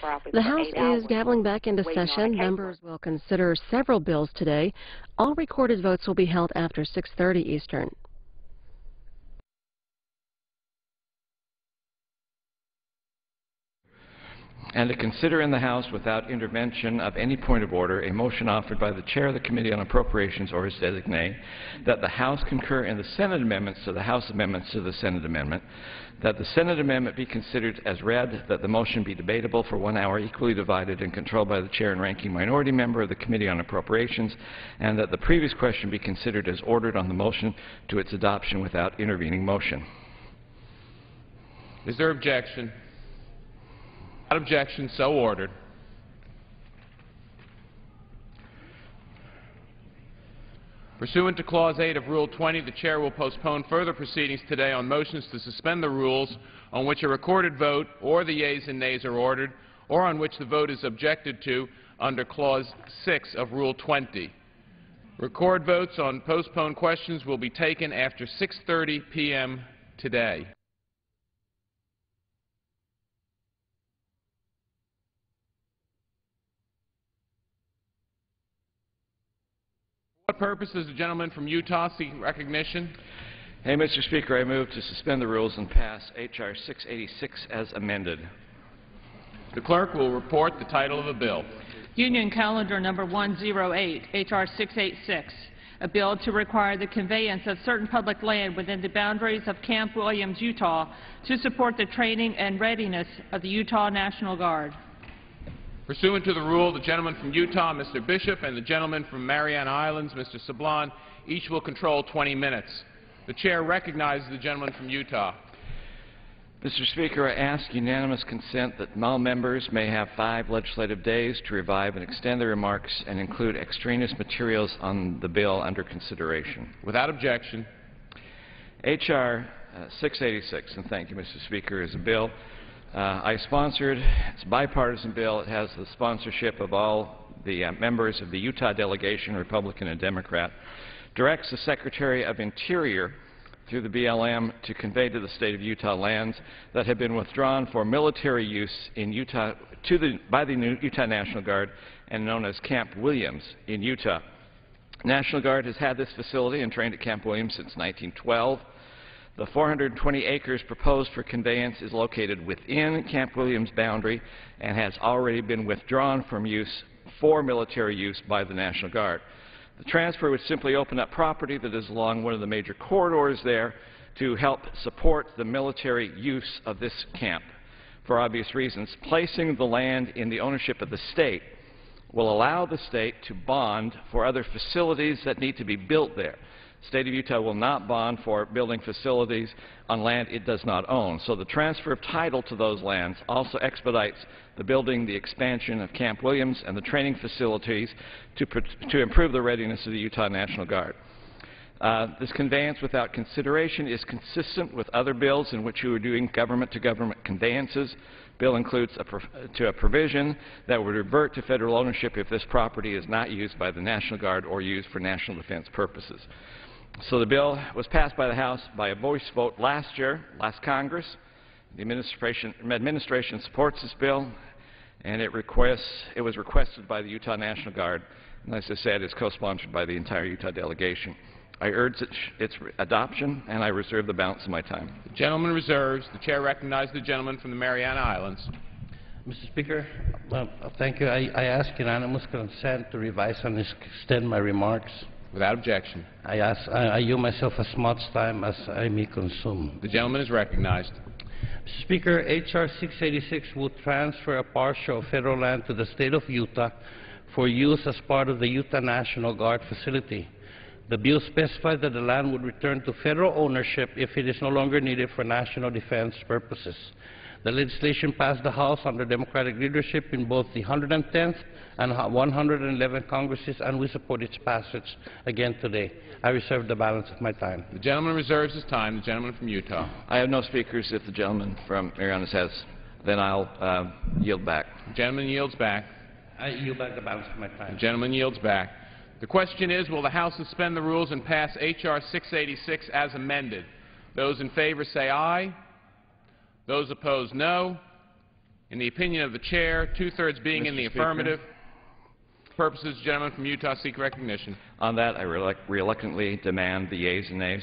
probably The for House 8 hours. is gaveling back into waiting on a session. case. Members will consider several bills today. All recorded votes will be held after 6:30 Eastern. And to consider in the House without intervention of any point of order a motion offered by the Chair of the Committee on Appropriations or his designee that the House concur in the Senate amendments to the House amendments to the Senate amendment, that the Senate amendment be considered as read, that the motion be debatable for 1 hour equally divided and controlled by the Chair and Ranking Minority Member of the Committee on Appropriations, and that the previous question be considered as ordered on the motion to its adoption without intervening motion. Is there objection? Without objection, so ordered. Pursuant to Clause 8 of Rule 20, the Chair will postpone further proceedings today on motions to suspend the rules on which a recorded vote or the yeas and nays are ordered, or on which the vote is objected to under Clause 6 of Rule 20. Record votes on postponed questions will be taken after 6:30 p.m. today. For what purpose does the gentleman from Utah seek recognition? Hey, Mr. Speaker, I move to suspend the rules and pass H.R. 686 as amended. The clerk will report the title of the bill. Union Calendar Number 108, H.R. 686, a bill to require the conveyance of certain public land within the boundaries of Camp Williams, Utah, to support the training and readiness of the Utah National Guard. Pursuant to the rule, the gentleman from Utah, Mr. Bishop, and the gentleman from Mariana Islands, Mr. Sablan, each will control 20 minutes. The Chair recognizes the gentleman from Utah. Mr. Speaker, I ask unanimous consent that all members may have 5 legislative days to revive and extend their remarks and include extraneous materials on the bill under consideration. Without objection. H.R. 686, and thank you, Mr. Speaker, is a bill I sponsored. It's a bipartisan bill. It has the sponsorship of all the members of the Utah delegation, Republican and Democrat. Directs the Secretary of Interior through the BLM to convey to the state of Utah lands that have been withdrawn for military use in Utah by the Utah National Guard and known as Camp Williams in Utah. National Guard has had this facility and trained at Camp Williams since 1912. The 420 acres proposed for conveyance is located within Camp Williams' boundary and has already been withdrawn from use for military use by the National Guard. The transfer would simply open up property that is along one of the major corridors there to help support the military use of this camp. For obvious reasons, placing the land in the ownership of the state will allow the state to bond for other facilities that need to be built there. The state of Utah will not bond for building facilities on land it does not own. So the transfer of title to those lands also expedites the building, the expansion of Camp Williams and the training facilities to improve the readiness of the Utah National Guard. This conveyance without consideration is consistent with other bills in which you are doing government-to-government conveyances. Bill includes a provision that would revert to federal ownership if this property is not used by the National Guard or used for national defense purposes. So the bill was passed by the House by a voice vote last year, last Congress. The administration supports this bill, and it was requested by the Utah National Guard, and as I said, it's co-sponsored by the entire Utah delegation. I urge its adoption, and I reserve the balance of my time. The gentleman reserves. The Chair recognizes the gentleman from the Mariana Islands. Mr. Speaker, thank you. I ask unanimous consent to revise and extend my remarks. Without objection. I yield myself as much time as I may consume. The gentleman is recognized. Mr. Speaker, H.R. 686 will transfer a parcel of federal land to the state of Utah for use as part of the Utah National Guard facility. The bill specifies that the land would return to federal ownership if it is no longer needed for national defense purposes. The legislation passed the House under Democratic leadership in both the 110th and 111th Congresses, and we support its passage again today. I reserve the balance of my time. The gentleman reserves his time. The gentleman from Utah. I have no speakers. If the gentleman from Mariana has, then I'll yield back. The gentleman yields back. I yield back the balance of my time. The gentleman yields back. The question is, will the House suspend the rules and pass H.R. 686 as amended? Those in favor say aye. Those opposed, no. In the opinion of the Chair, two-thirds being in the affirmative, purposes, the gentleman from Utah seek recognition. On that, I reluctantly demand the yeas and nays.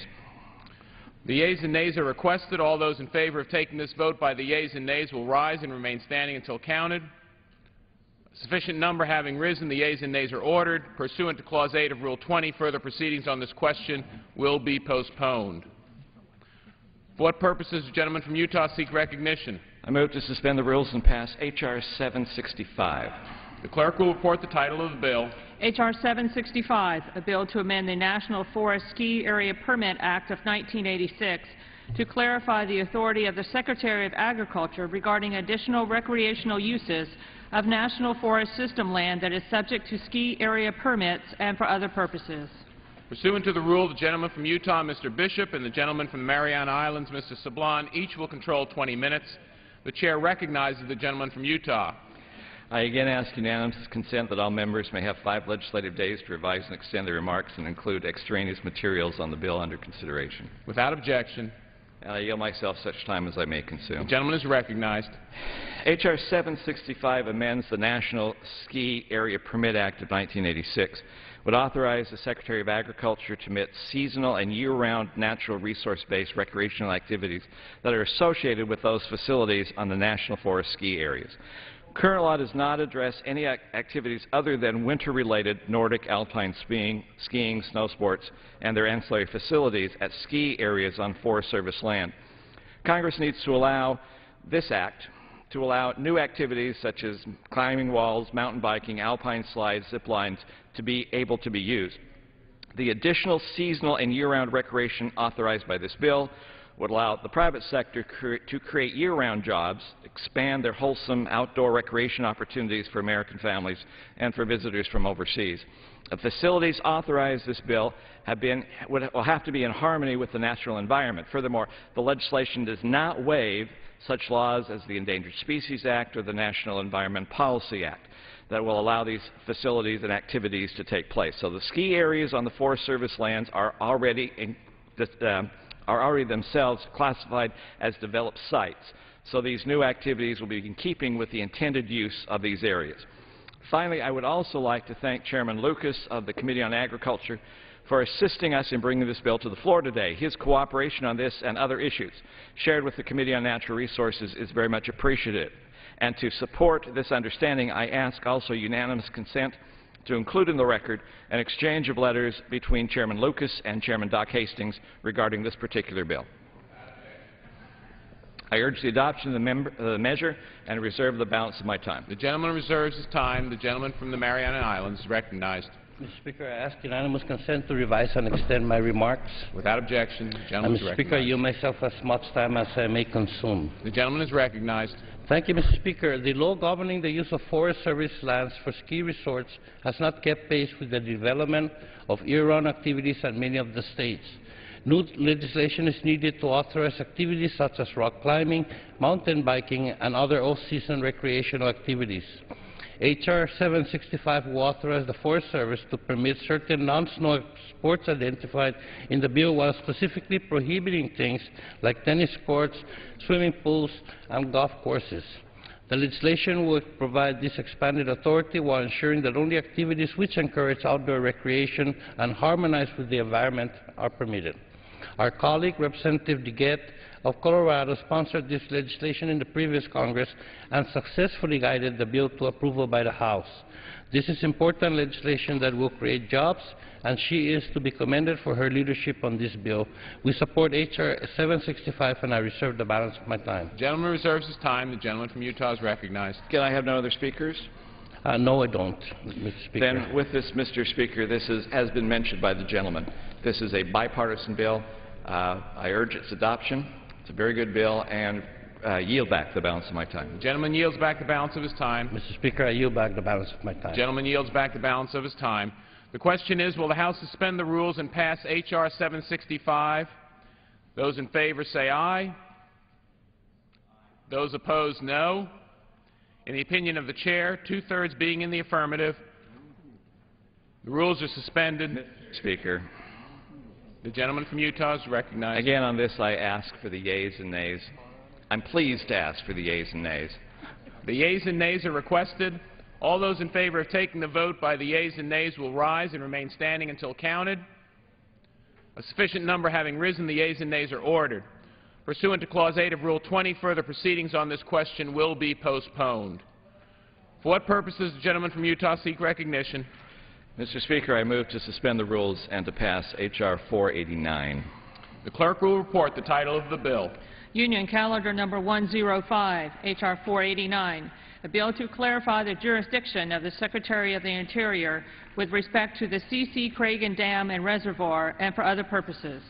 The yeas and nays are requested. All those in favor of taking this vote by the yeas and nays will rise and remain standing until counted. Sufficient number having risen, the yeas and nays are ordered. Pursuant to Clause 8 of Rule 20, further proceedings on this question will be postponed. For what purposes, the gentleman from Utah seek recognition? I move to suspend the rules and pass H.R. 765. The clerk will report the title of the bill. H.R. 765, a bill to amend the National Forest Ski Area Permit Act of 1986 to clarify the authority of the Secretary of Agriculture regarding additional recreational uses of National Forest System land that is subject to ski area permits and for other purposes. Pursuant to the rule, the gentleman from Utah, Mr. Bishop, and the gentleman from the Mariana Islands, Mr. Sablan, each will control 20 minutes. The Chair recognizes the gentleman from Utah. I again ask unanimous consent that all members may have 5 legislative days to revise and extend their remarks and include extraneous materials on the bill under consideration. Without objection. And I yield myself such time as I may consume. The gentleman is recognized. H.R. 765 amends the National Ski Area Permit Act of 1986, would authorize the Secretary of Agriculture to permit seasonal and year-round natural resource-based recreational activities that are associated with those facilities on the National Forest ski areas. Current law does not address any activities other than winter-related Nordic alpine skiing, snow sports, and their ancillary facilities at ski areas on Forest Service land. Congress needs to allow this act to allow new activities such as climbing walls, mountain biking, alpine slides, zip lines to be able to be used. The additional seasonal and year-round recreation authorized by this bill would allow the private sector to create year-round jobs, expand their wholesome outdoor recreation opportunities for American families and for visitors from overseas. The facilities authorized this bill will have to be in harmony with the natural environment. Furthermore, the legislation does not waive such laws as the Endangered Species Act or the National Environment Policy Act that will allow these facilities and activities to take place. So the ski areas on the Forest Service lands are already themselves classified as developed sites. So these new activities will be in keeping with the intended use of these areas. Finally, I would also like to thank Chairman Lucas of the Committee on Agriculture for assisting us in bringing this bill to the floor today. His cooperation on this and other issues shared with the Committee on Natural Resources is very much appreciative. And to support this understanding, I ask also unanimous consent to include in the record an exchange of letters between Chairman Lucas and Chairman Doc Hastings regarding this particular bill. I urge the adoption of the measure and reserve the balance of my time. The gentleman reserves his time. The gentleman from the Mariana Islands is recognized. Mr. Speaker, I ask unanimous consent to revise and extend my remarks. Without objection, the gentleman is Mr. recognized. Speaker, I yield myself as much time as I may consume. The gentleman is recognized. Thank you, Mr. Speaker. The law governing the use of Forest Service lands for ski resorts has not kept pace with the development of year-round activities in many of the states. New legislation is needed to authorize activities such as rock climbing, mountain biking, and other off-season recreational activities. H.R. 765 will authorize the Forest Service to permit certain non-snow sports identified in the bill while specifically prohibiting things like tennis courts, swimming pools, and golf courses. The legislation will provide this expanded authority while ensuring that only activities which encourage outdoor recreation and harmonize with the environment are permitted. Our colleague, Representative DeGette of Colorado, sponsored this legislation in the previous Congress and successfully guided the bill to approval by the House. This is important legislation that will create jobs, and she is to be commended for her leadership on this bill. We support H.R. 765, and I reserve the balance of my time. The gentleman reserves his time. The gentleman from Utah is recognized. Can I have no other speakers? No, I don't, Mr. Speaker. Then, with this, Mr. Speaker, this has been mentioned by the gentleman. This is a bipartisan bill. I urge its adoption. It's a very good bill, and yield back the balance of my time. The gentleman yields back the balance of his time. Mr. Speaker, I yield back the balance of my time. The gentleman yields back the balance of his time. The question is, will the House suspend the rules and pass H.R. 765? Those in favor say aye. Those opposed, no. In the opinion of the Chair, two-thirds being in the affirmative, the rules are suspended. Mr. Speaker, the gentleman from Utah is recognized. again on this I ask for the yeas and nays. I'm pleased to ask for the yeas and nays. The yeas and nays are requested. All those in favor of taking the vote by the yeas and nays will rise and remain standing until counted. A sufficient number having risen, the yeas and nays are ordered. Pursuant to Clause 8 of Rule 20, further proceedings on this question will be postponed. For what purpose does the gentleman from Utah seek recognition? Mr. Speaker, I move to suspend the rules and to pass H.R. 489. The clerk will report the title of the bill. Union Calendar Number 105, H.R. 489, a bill to clarify the jurisdiction of the Secretary of the Interior with respect to the C.C. Craigan Dam and Reservoir and for other purposes.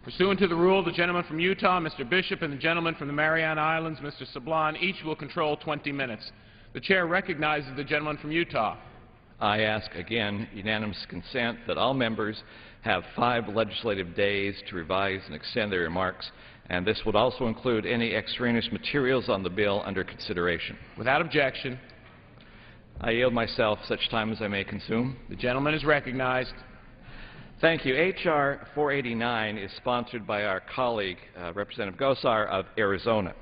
Pursuant to the rule, the gentleman from Utah, Mr. Bishop, and the gentleman from the Mariana Islands, Mr. Sablan, each will control 20 minutes. The chair recognizes the gentleman from Utah. I ask again unanimous consent that all members have 5 legislative days to revise and extend their remarks, and this would also include any extraneous materials on the bill under consideration. Without objection. I yield myself such time as I may consume. The gentleman is recognized. Thank you. H.R. 489 is sponsored by our colleague, Representative Gosar of Arizona,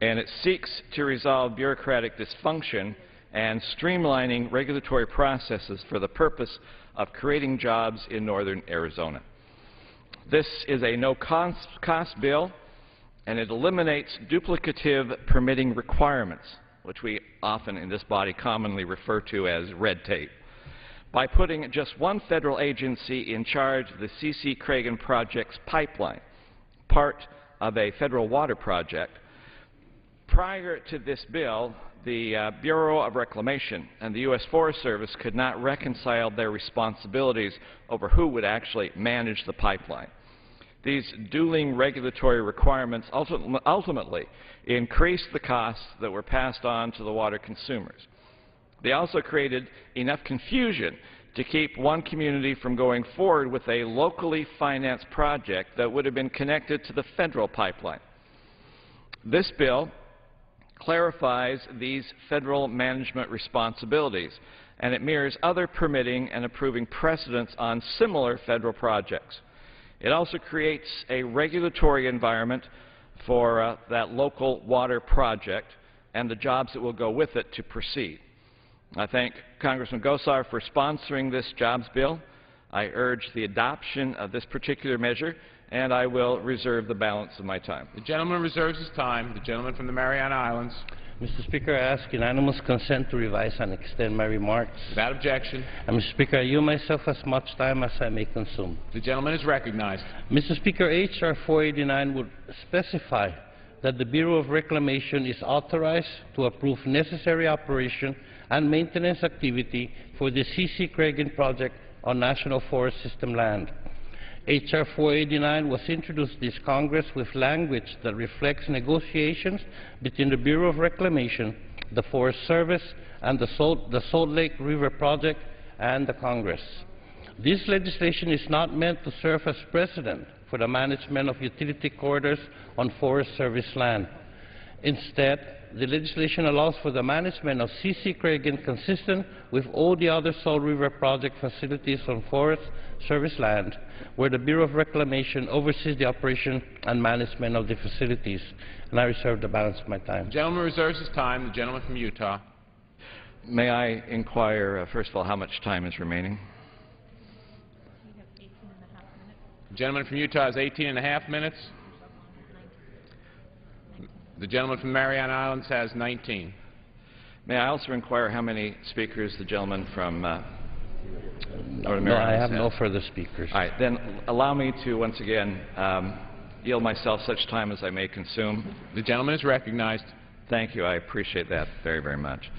and it seeks to resolve bureaucratic dysfunction and streamlining regulatory processes for the purpose of creating jobs in northern Arizona. This is a no-cost bill, and it eliminates duplicative permitting requirements, which we often in this body commonly refer to as red tape, by putting just one federal agency in charge of the C.C. Craigan Project's pipeline, part of a federal water project. Prior to this bill, the Bureau of Reclamation and the U.S. Forest Service could not reconcile their responsibilities over who would actually manage the pipeline. These dueling regulatory requirements ultimately increased the costs that were passed on to the water consumers. They also created enough confusion to keep one community from going forward with a locally financed project that would have been connected to the federal pipeline. This bill clarifies these federal management responsibilities, and it mirrors other permitting and approving precedents on similar federal projects. It also creates a regulatory environment for that local water project and the jobs that will go with it to proceed. I thank Congressman Gosar for sponsoring this jobs bill. I urge the adoption of this particular measure, and I will reserve the balance of my time. The gentleman reserves his time. The gentleman from the Mariana Islands. Mr. Speaker, I ask unanimous consent to revise and extend my remarks. Without objection. And Mr. Speaker, I yield myself as much time as I may consume. The gentleman is recognized. Mr. Speaker, H.R. 489 would specify that the Bureau of Reclamation is authorized to approve necessary operation and maintenance activity for the C.C. Craigan project on National Forest System land. H.R. 489 was introduced this Congress with language that reflects negotiations between the Bureau of Reclamation, the Forest Service, and the Salt Lake River Project and the Congress. This legislation is not meant to serve as precedent for the management of utility corridors on Forest Service land. Instead, the legislation allows for the management of C.C. Craigan consistent with all the other Salt River Project facilities on Forest Service land, where the Bureau of Reclamation oversees the operation and management of the facilities. And I reserve the balance of my time. The gentleman reserves his time. The gentleman from Utah. May I inquire, first of all, how much time is remaining? The gentleman from Utah has 18.5 minutes. The gentleman from Mariana Islands has 19. May I also inquire how many speakers the gentleman from Northern No, I have has? no further speakers. All right, then allow me to once again yield myself such time as I may consume. The gentleman is recognized. Thank you. I appreciate that very, very much.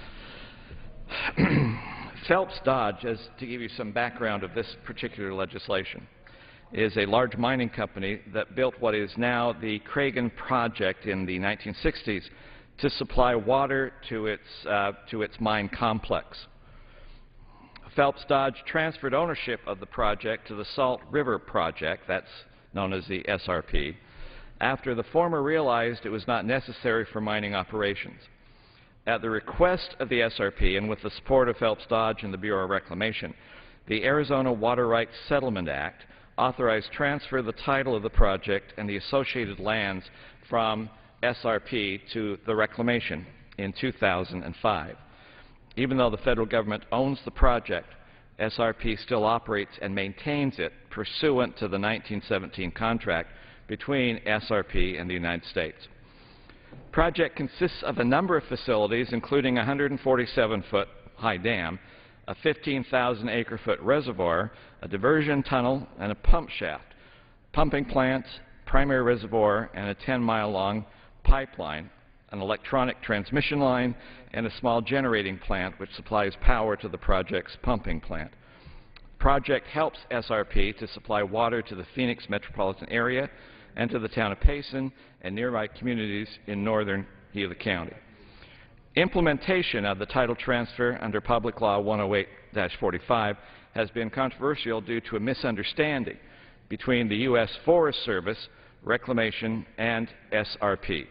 Phelps Dodge, to give you some background of this particular legislation, is a large mining company that built what is now the Craigan Project in the 1960s to supply water to its mine complex. Phelps Dodge transferred ownership of the project to the Salt River Project, that's known as the SRP, after the former realized it was not necessary for mining operations. At the request of the SRP and with the support of Phelps Dodge and the Bureau of Reclamation, the Arizona Water Rights Settlement Act authorized transfer of the title of the project and the associated lands from SRP to the Reclamation in 2005. Even though the federal government owns the project, SRP still operates and maintains it pursuant to the 1917 contract between SRP and the United States. The project consists of a number of facilities, including a 147-foot high dam, a 15,000-acre-foot reservoir, a diversion tunnel, and a pump shaft, pumping plants, primary reservoir, and a 10-mile-long pipeline, an electronic transmission line, and a small generating plant which supplies power to the project's pumping plant. The project helps SRP to supply water to the Phoenix metropolitan area and to the town of Payson and nearby communities in northern Gila County. Implementation of the title transfer under Public Law 108-45 has been controversial due to a misunderstanding between the U.S. Forest Service, Reclamation, and SRP.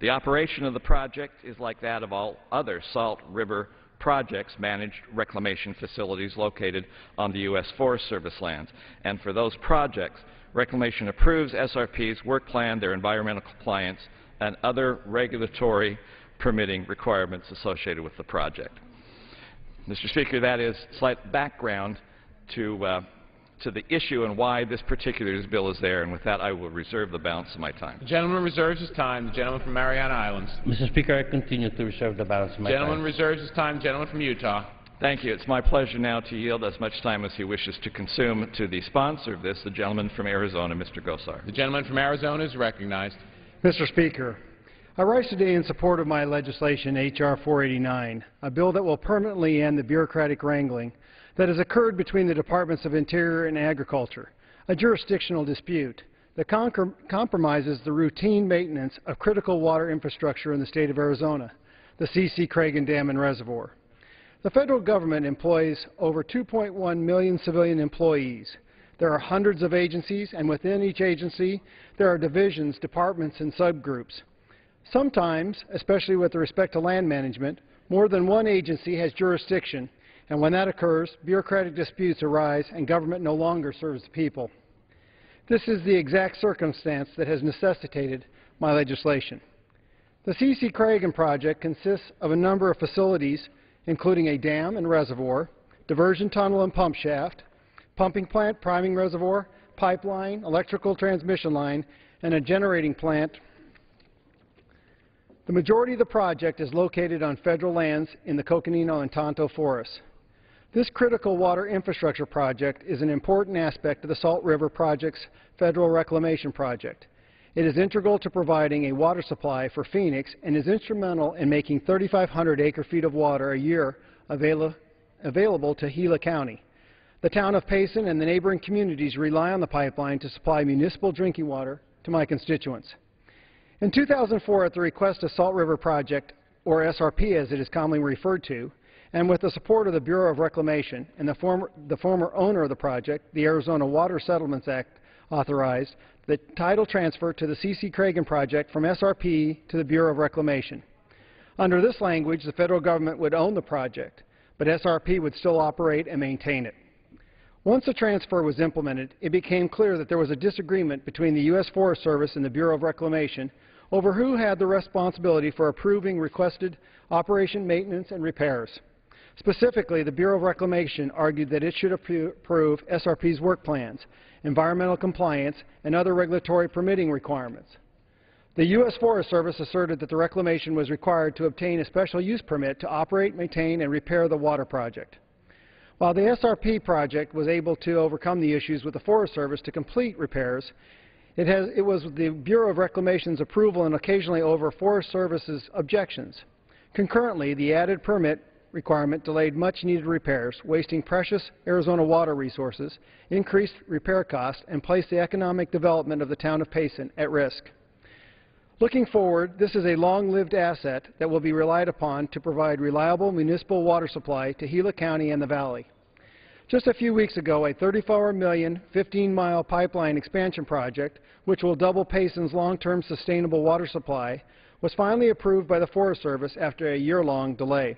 The operation of the project is like that of all other Salt River projects managed reclamation facilities located on the U.S. Forest Service lands. And for those projects, Reclamation approves SRP's work plan, their environmental compliance, and other regulatory permitting requirements associated with the project. Mr. Speaker, that is slight background to the issue and why this particular bill is there, and with that I will reserve the balance of my time. The gentleman reserves his time. The gentleman from Mariana Islands. Mr. Speaker, I continue to reserve the balance of my time. Gentleman reserves his time. Gentleman from Utah. Thank you. It's my pleasure now to yield as much time as he wishes to consume to the sponsor of this, the gentleman from Arizona, Mr. Gosar. The gentleman from Arizona is recognized. Mr. Speaker, I rise today in support of my legislation, H.R. 489, a bill that will permanently end the bureaucratic wrangling that has occurred between the Departments of Interior and Agriculture, a jurisdictional dispute that compromises the routine maintenance of critical water infrastructure in the state of Arizona, the C.C. Craigan Dam and Reservoir. The federal government employs over 2.1 million civilian employees. There are hundreds of agencies, and within each agency there are divisions, departments, and subgroups. Sometimes, especially with respect to land management, more than one agency has jurisdiction, and when that occurs, bureaucratic disputes arise and government no longer serves the people. This is the exact circumstance that has necessitated my legislation. The C.C. Craigan project consists of a number of facilities, including a dam and reservoir, diversion tunnel and pump shaft, pumping plant, priming reservoir, pipeline, electrical transmission line, and a generating plant. The majority of the project is located on federal lands in the Coconino and Tonto forests. This critical water infrastructure project is an important aspect of the Salt River Project's federal reclamation project. It is integral to providing a water supply for Phoenix and is instrumental in making 3,500 acre-feet of water a year available to Gila County. The town of Payson and the neighboring communities rely on the pipeline to supply municipal drinking water to my constituents. In 2004, at the request of Salt River Project, or SRP as it is commonly referred to, and with the support of the Bureau of Reclamation and the former owner of the project, the Arizona Water Settlements Act authorized the title transfer to the C.C. Craigan project from SRP to the Bureau of Reclamation. Under this language, the federal government would own the project, but SRP would still operate and maintain it. Once the transfer was implemented, it became clear that there was a disagreement between the U.S. Forest Service and the Bureau of Reclamation over who had the responsibility for approving requested operation, maintenance, and repairs. Specifically, the Bureau of Reclamation argued that it should approve SRP's work plans, environmental compliance, and other regulatory permitting requirements. The U.S. Forest Service asserted that the reclamation was required to obtain a special use permit to operate, maintain, and repair the water project. While the SRP project was able to overcome the issues with the Forest Service to complete repairs, it was the Bureau of Reclamation's approval and occasionally over Forest Service's objections. Concurrently, the added permit requirement delayed much-needed repairs, wasting precious Arizona water resources, increased repair costs, and placed the economic development of the town of Payson at risk. Looking forward, this is a long-lived asset that will be relied upon to provide reliable municipal water supply to Gila County and the Valley. Just a few weeks ago, a $34 million, 15-mile pipeline expansion project, which will double Payson's long-term sustainable water supply, was finally approved by the Forest Service after a year-long delay.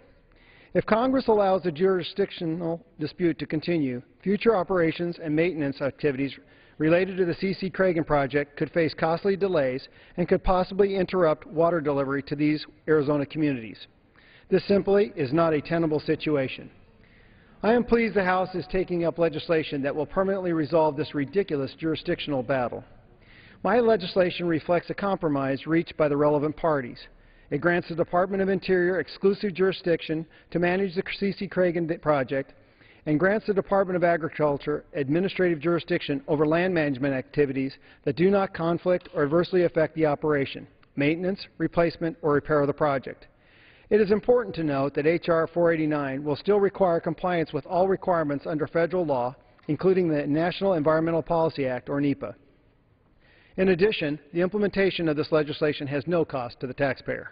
If Congress allows the jurisdictional dispute to continue, future operations and maintenance activities related to the C.C. Cragen project could face costly delays and could possibly interrupt water delivery to these Arizona communities. This simply is not a tenable situation. I am pleased the House is taking up legislation that will permanently resolve this ridiculous jurisdictional battle. My legislation reflects a compromise reached by the relevant parties. It grants the Department of Interior exclusive jurisdiction to manage the C.C. Cragen project and grants the Department of Agriculture administrative jurisdiction over land management activities that do not conflict or adversely affect the operation, maintenance, replacement, or repair of the project. It is important to note that H.R. 489 will still require compliance with all requirements under federal law, including the National Environmental Policy Act, or NEPA. In addition, the implementation of this legislation has no cost to the taxpayer.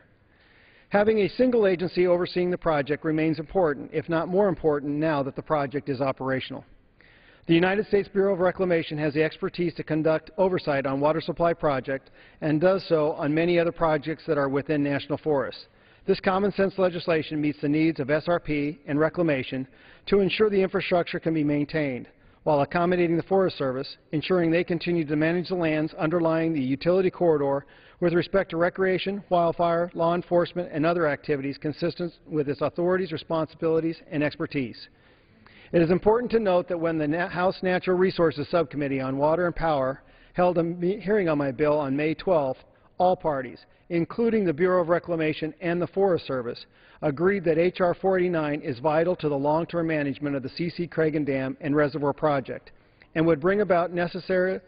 Having a single agency overseeing the project remains important, if not more important, now that the project is operational. The United States Bureau of Reclamation has the expertise to conduct oversight on water supply projects and does so on many other projects that are within national forests. This common-sense legislation meets the needs of SRP and Reclamation to ensure the infrastructure can be maintained, while accommodating the Forest Service, ensuring they continue to manage the lands underlying the utility corridor with respect to recreation, wildfire, law enforcement, and other activities consistent with its authorities, responsibilities, and expertise. It is important to note that when the House Natural Resources Subcommittee on Water and Power held a hearing on my bill on May 12th, all parties, including the Bureau of Reclamation and the Forest Service, agreed that H.R. 489 is vital to the long-term management of the C.C. Cragen Dam and Reservoir project and would bring about necessary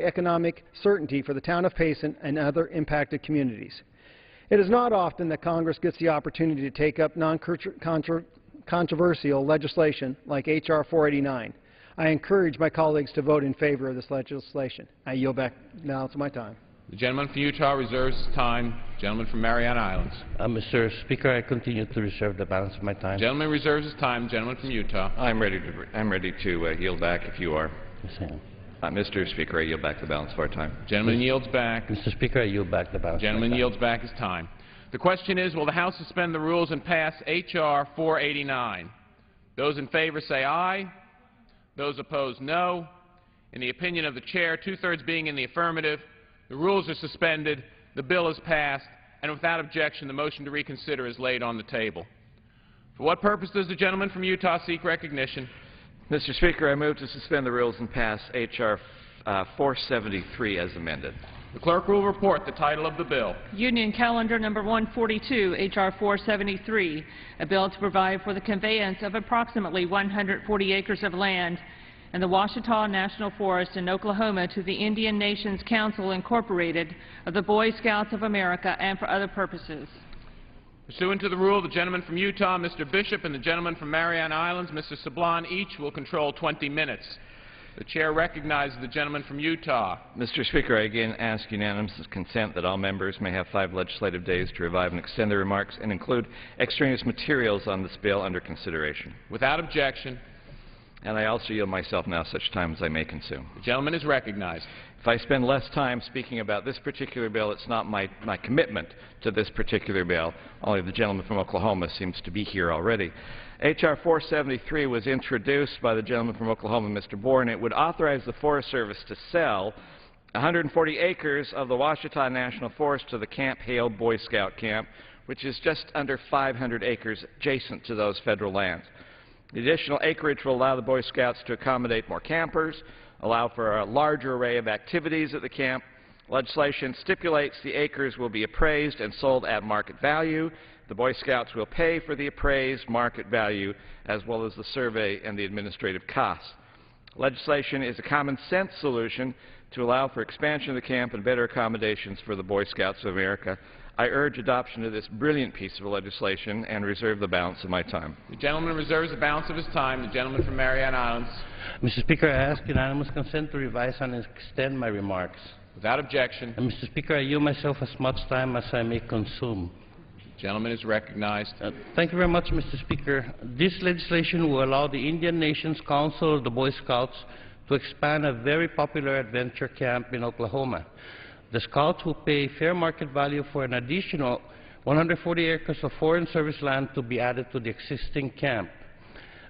economic certainty for the town of Payson and other impacted communities. It is not often that Congress gets the opportunity to take up non-controversial legislation like H.R. 489. I encourage my colleagues to vote in favor of this legislation. I yield back now to my time. The gentleman from Utah reserves his time. Gentleman from Mariana Islands. Mr. Speaker, I continue to reserve the balance of my time. Gentleman reserves his time. Gentleman from Utah. I'm ready to yield back if you are. Yes, I am. Mr. Speaker, I yield back the balance of our time. Gentleman yields back. Mr. Speaker, I yield back the balance. Gentleman yields back his time. The question is, will the House suspend the rules and pass H.R. 489? Those in favor say aye. Those opposed, no. In the opinion of the Chair, two-thirds being in the affirmative, the rules are suspended, the bill is passed, and without objection, the motion to reconsider is laid on the table. For what purpose does the gentleman from Utah seek recognition? Mr. Speaker, I move to suspend the rules and pass H.R. 473 as amended. The clerk will report the title of the bill. Union Calendar Number 142, H.R. 473, a bill to provide for the conveyance of approximately 140 acres of land in the Ouachita National Forest in Oklahoma to the Indian Nations Council, Incorporated, of the Boy Scouts of America, and for other purposes. Pursuant to the rule, the gentleman from Utah, Mr. Bishop, and the gentleman from Mariana Islands, Mr. Sablan, each will control 20 minutes. The Chair recognizes the gentleman from Utah. Mr. Speaker, I again ask unanimous consent that all members may have 5 legislative days to revive and extend their remarks and include extraneous materials on this bill under consideration. Without objection. And I also yield myself now such time as I may consume. The gentleman is recognized. If I spend less time speaking about this particular bill, it's not my commitment to this particular bill. Only the gentleman from Oklahoma seems to be here already. H.R. 473 was introduced by the gentleman from Oklahoma, Mr. Bourne. It would authorize the Forest Service to sell 140 acres of the Ouachita National Forest to the Camp Hale Boy Scout Camp, which is just under 500 acres adjacent to those federal lands. The additional acreage will allow the Boy Scouts to accommodate more campers, allow for a larger array of activities at the camp. Legislation stipulates the acres will be appraised and sold at market value. The Boy Scouts will pay for the appraised market value as well as the survey and the administrative costs. Legislation is a common-sense solution to allow for expansion of the camp and better accommodations for the Boy Scouts of America. I urge adoption of this brilliant piece of legislation and reserve the balance of my time. The gentleman reserves the balance of his time. The gentleman from Mariana Islands. Mr. Speaker, I ask unanimous consent to revise and extend my remarks. Without objection. And Mr. Speaker, I yield myself as much time as I may consume. The gentleman is recognized. Thank you very much, Mr. Speaker. This legislation will allow the Indian Nations Council of the Boy Scouts to expand a very popular adventure camp in Oklahoma. The Scouts will pay fair market value for an additional 140 acres of Foreign Service land to be added to the existing camp.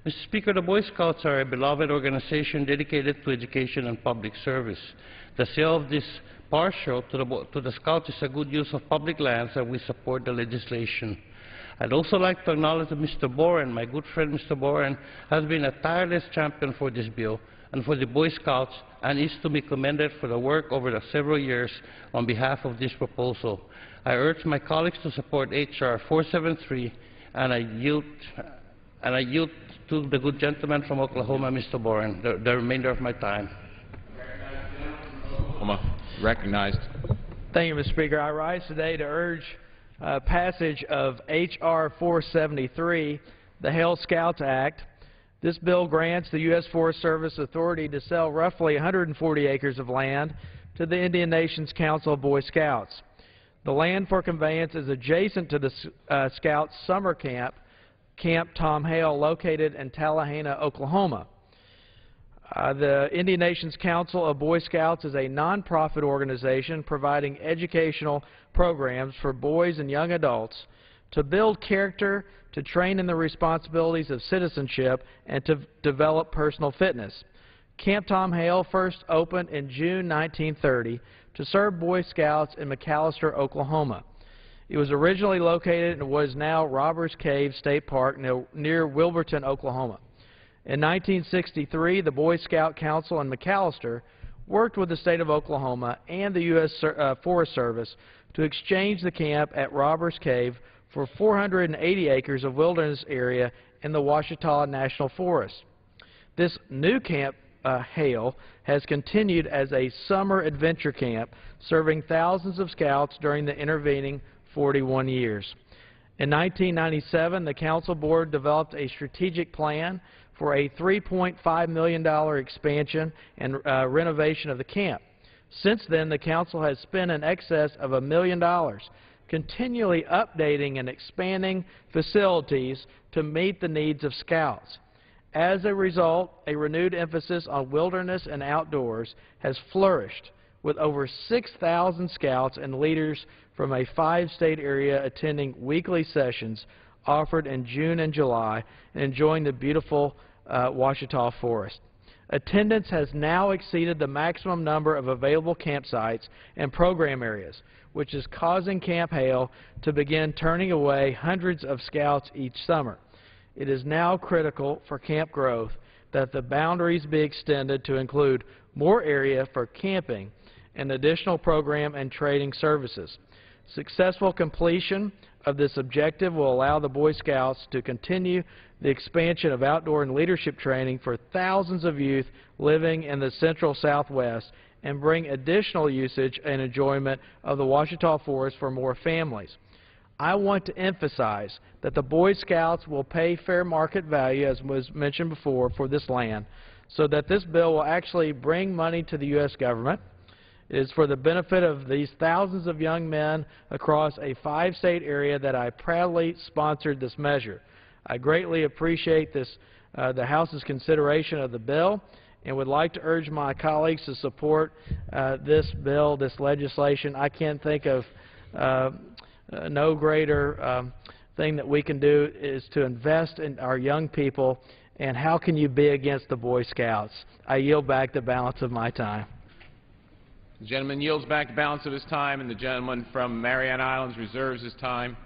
Mr. Speaker, the Boy Scouts are a beloved organization dedicated to education and public service. The sale of this partial to the Scouts is a good use of public lands, and we support the legislation. I'd also like to acknowledge that Mr. Boren, my good friend Mr. Boren, has been a tireless champion for this bill and for the Boy Scouts, and is to be commended for the work over the several years on behalf of this proposal. I urge my colleagues to support H.R. 473, and I yield to the good gentleman from Oklahoma, Mr. Boren, the remainder of my time. Recognized. Thank you, Mr. Speaker. I rise today to urge passage of H.R. 473, the Hale Scouts Act. This bill grants the U.S. Forest Service authority to sell roughly 140 acres of land to the Indian Nations Council of Boy Scouts. The land for conveyance is adjacent to the Scouts summer camp, Camp Tom Hale, located in Tallahena, Oklahoma. The Indian Nations Council of Boy Scouts is a nonprofit organization providing educational programs for boys and young adults to build character, to train in the responsibilities of citizenship, and to develop personal fitness. Camp Tom Hale first opened in June 1930 to serve Boy Scouts in McAlester, Oklahoma. It was originally located in what is now Robbers Cave State Park near Wilburton, Oklahoma. In 1963, the Boy Scout Council in McAlester worked with the state of Oklahoma and the U.S. Forest Service to exchange the camp at Robbers Cave for 480 acres of wilderness area in the Ouachita National Forest. This new Camp Hale has continued as a summer adventure camp, serving thousands of scouts during the intervening 41 years. In 1997, the Council Board developed a strategic plan for a $3.5 million expansion and renovation of the camp. Since then, the Council has spent in excess of $1 million continually updating and expanding facilities to meet the needs of scouts. As a result, a renewed emphasis on wilderness and outdoors has flourished, with over 6,000 scouts and leaders from a 5-state area attending weekly sessions offered in June and July and enjoying the beautiful Ouachita Forest. Attendance has now exceeded the maximum number of available campsites and program areas, which is causing Camp Hale to begin turning away hundreds of scouts each summer. It is now critical for camp growth that the boundaries be extended to include more area for camping and additional program and training services. Successful completion of this objective will allow the Boy Scouts to continue the expansion of outdoor and leadership training for thousands of youth living in the central Southwest and bring additional usage and enjoyment of the Ouachita Forest for more families. I want to emphasize that the Boy Scouts will pay fair market value, as was mentioned before, for this land, so that this bill will actually bring money to the U.S. government. It is for the benefit of these thousands of young men across a 5-state area that I proudly sponsored this measure. I greatly appreciate this, the House's consideration of the bill, and would like to urge my colleagues to support this bill, this legislation. I can't think of no greater thing that we can do is to invest in our young people, and how can you be against the Boy Scouts? I yield back the balance of my time. The gentleman yields back the balance of his time, and the gentleman from Mariana Islands reserves his time.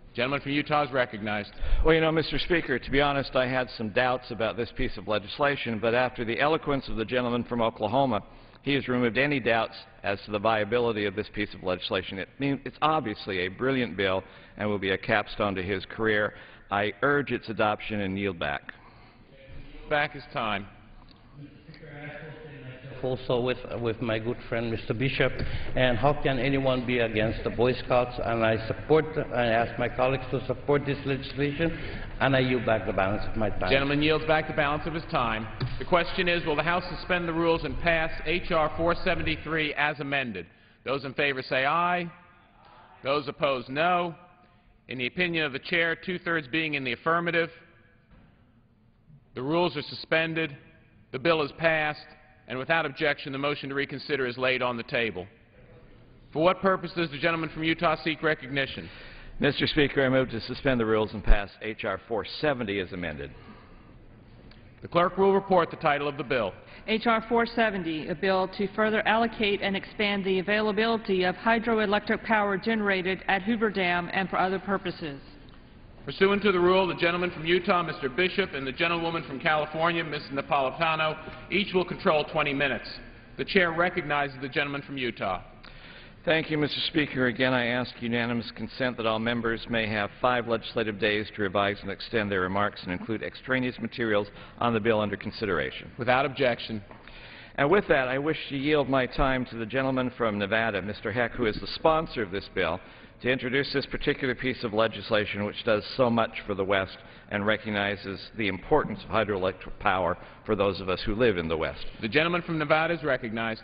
The gentleman from Utah is recognized. Well, you know, Mr. Speaker, to be honest, I had some doubts about this piece of legislation, but after the eloquence of the gentleman from Oklahoma, he has removed any doubts as to the viability of this piece of legislation. It's obviously a brilliant bill and will be a capstone to his career. I urge its adoption and yield back. Back his time. Also with my good friend Mr. Bishop, and how can anyone be against the Boy Scouts? And I ask my colleagues to support this legislation, and I yield back the balance of my time. The gentleman yields back the balance of his time. The question is, will the House suspend the rules and pass H.R. 473 as amended? Those in favor say aye. Those opposed, no. In the opinion of the Chair, 2/3 being in the affirmative, the rules are suspended, the bill is passed, and without objection, the motion to reconsider is laid on the table. For what purpose does the gentleman from Utah seek recognition? Mr. Speaker, I move to suspend the rules and pass H.R. 470 as amended. The clerk will report the title of the bill. H.R. 470, a bill to further allocate and expand the availability of hydroelectric power generated at Hoover Dam and for other purposes. Pursuant to the rule, the gentleman from Utah, Mr. Bishop, and the gentlewoman from California, Ms. Napolitano, each will control 20 minutes. The chair recognizes the gentleman from Utah. Thank you, Mr. Speaker. Again, I ask unanimous consent that all members may have 5 legislative days to revise and extend their remarks and include extraneous materials on the bill under consideration. Without objection. And with that, I wish to yield my time to the gentleman from Nevada, Mr. Heck, who is the sponsor of this bill, to introduce this particular piece of legislation which does so much for the West and recognizes the importance of hydroelectric power for those of us who live in the West. The gentleman from Nevada is recognized.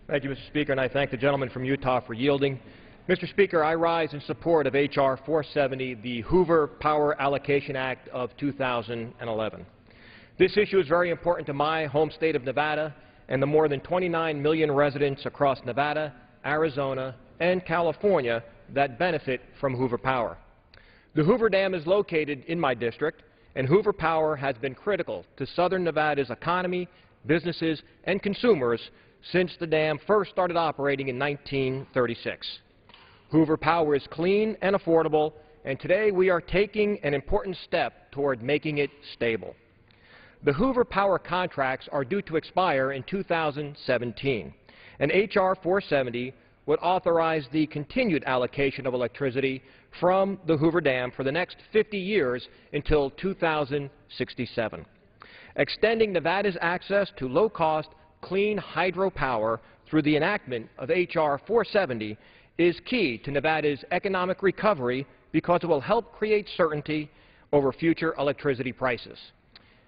Thank you, Mr. Speaker, and I thank the gentleman from Utah for yielding. Mr. Speaker, I rise in support of H.R. 470, the Hoover Power Allocation Act of 2011. This issue is very important to my home state of Nevada and the more than 29 million residents across Nevada, Arizona, and California that benefit from Hoover Power. The Hoover Dam is located in my district, and Hoover Power has been critical to southern Nevada's economy, businesses, and consumers since the dam first started operating in 1936. Hoover Power is clean and affordable, and today we are taking an important step toward making it stable. The Hoover Power contracts are due to expire in 2017, and H.R. 470 would authorize the continued allocation of electricity from the Hoover Dam for the next 50 years until 2067. Extending Nevada's access to low-cost, clean hydropower through the enactment of H.R. 470 is key to Nevada's economic recovery because it will help create certainty over future electricity prices.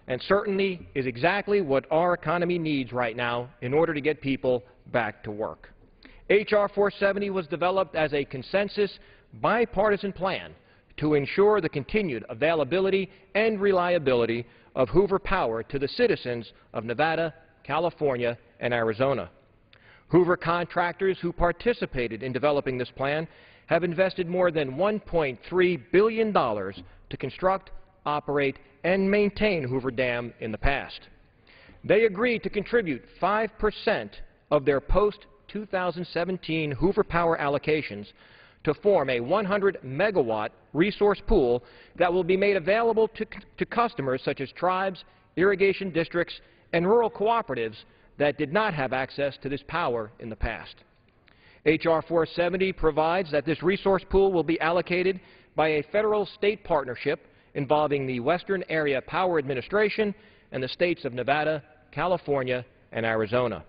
And certainty is exactly what our economy needs right now in order to get people back to work. H.R. 470 was developed as a consensus, bipartisan plan to ensure the continued availability and reliability of Hoover Power to the citizens of Nevada, California, and Arizona. Hoover contractors who participated in developing this plan have invested more than $1.3 billion to construct, operate, and maintain Hoover Dam in the past. They agreed to contribute 5% of their post-2017 Hoover Power allocations to form a 100-megawatt resource pool that will be made available to customers such as tribes, irrigation districts, and rural cooperatives that did not have access to this power in the past. H.R. 470 provides that this resource pool will be allocated by a federal-state partnership involving the Western Area Power Administration and the states of Nevada, California, and Arizona.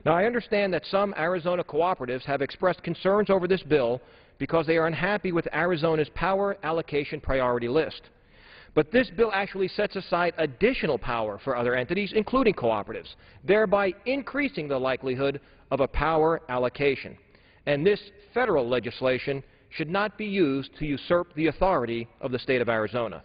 Now, I understand that some Arizona cooperatives have expressed concerns over this bill because they are unhappy with Arizona's power allocation priority list. But this bill actually sets aside additional power for other entities, including cooperatives, thereby increasing the likelihood of a power allocation. And this federal legislation should not be used to usurp the authority of the state of Arizona.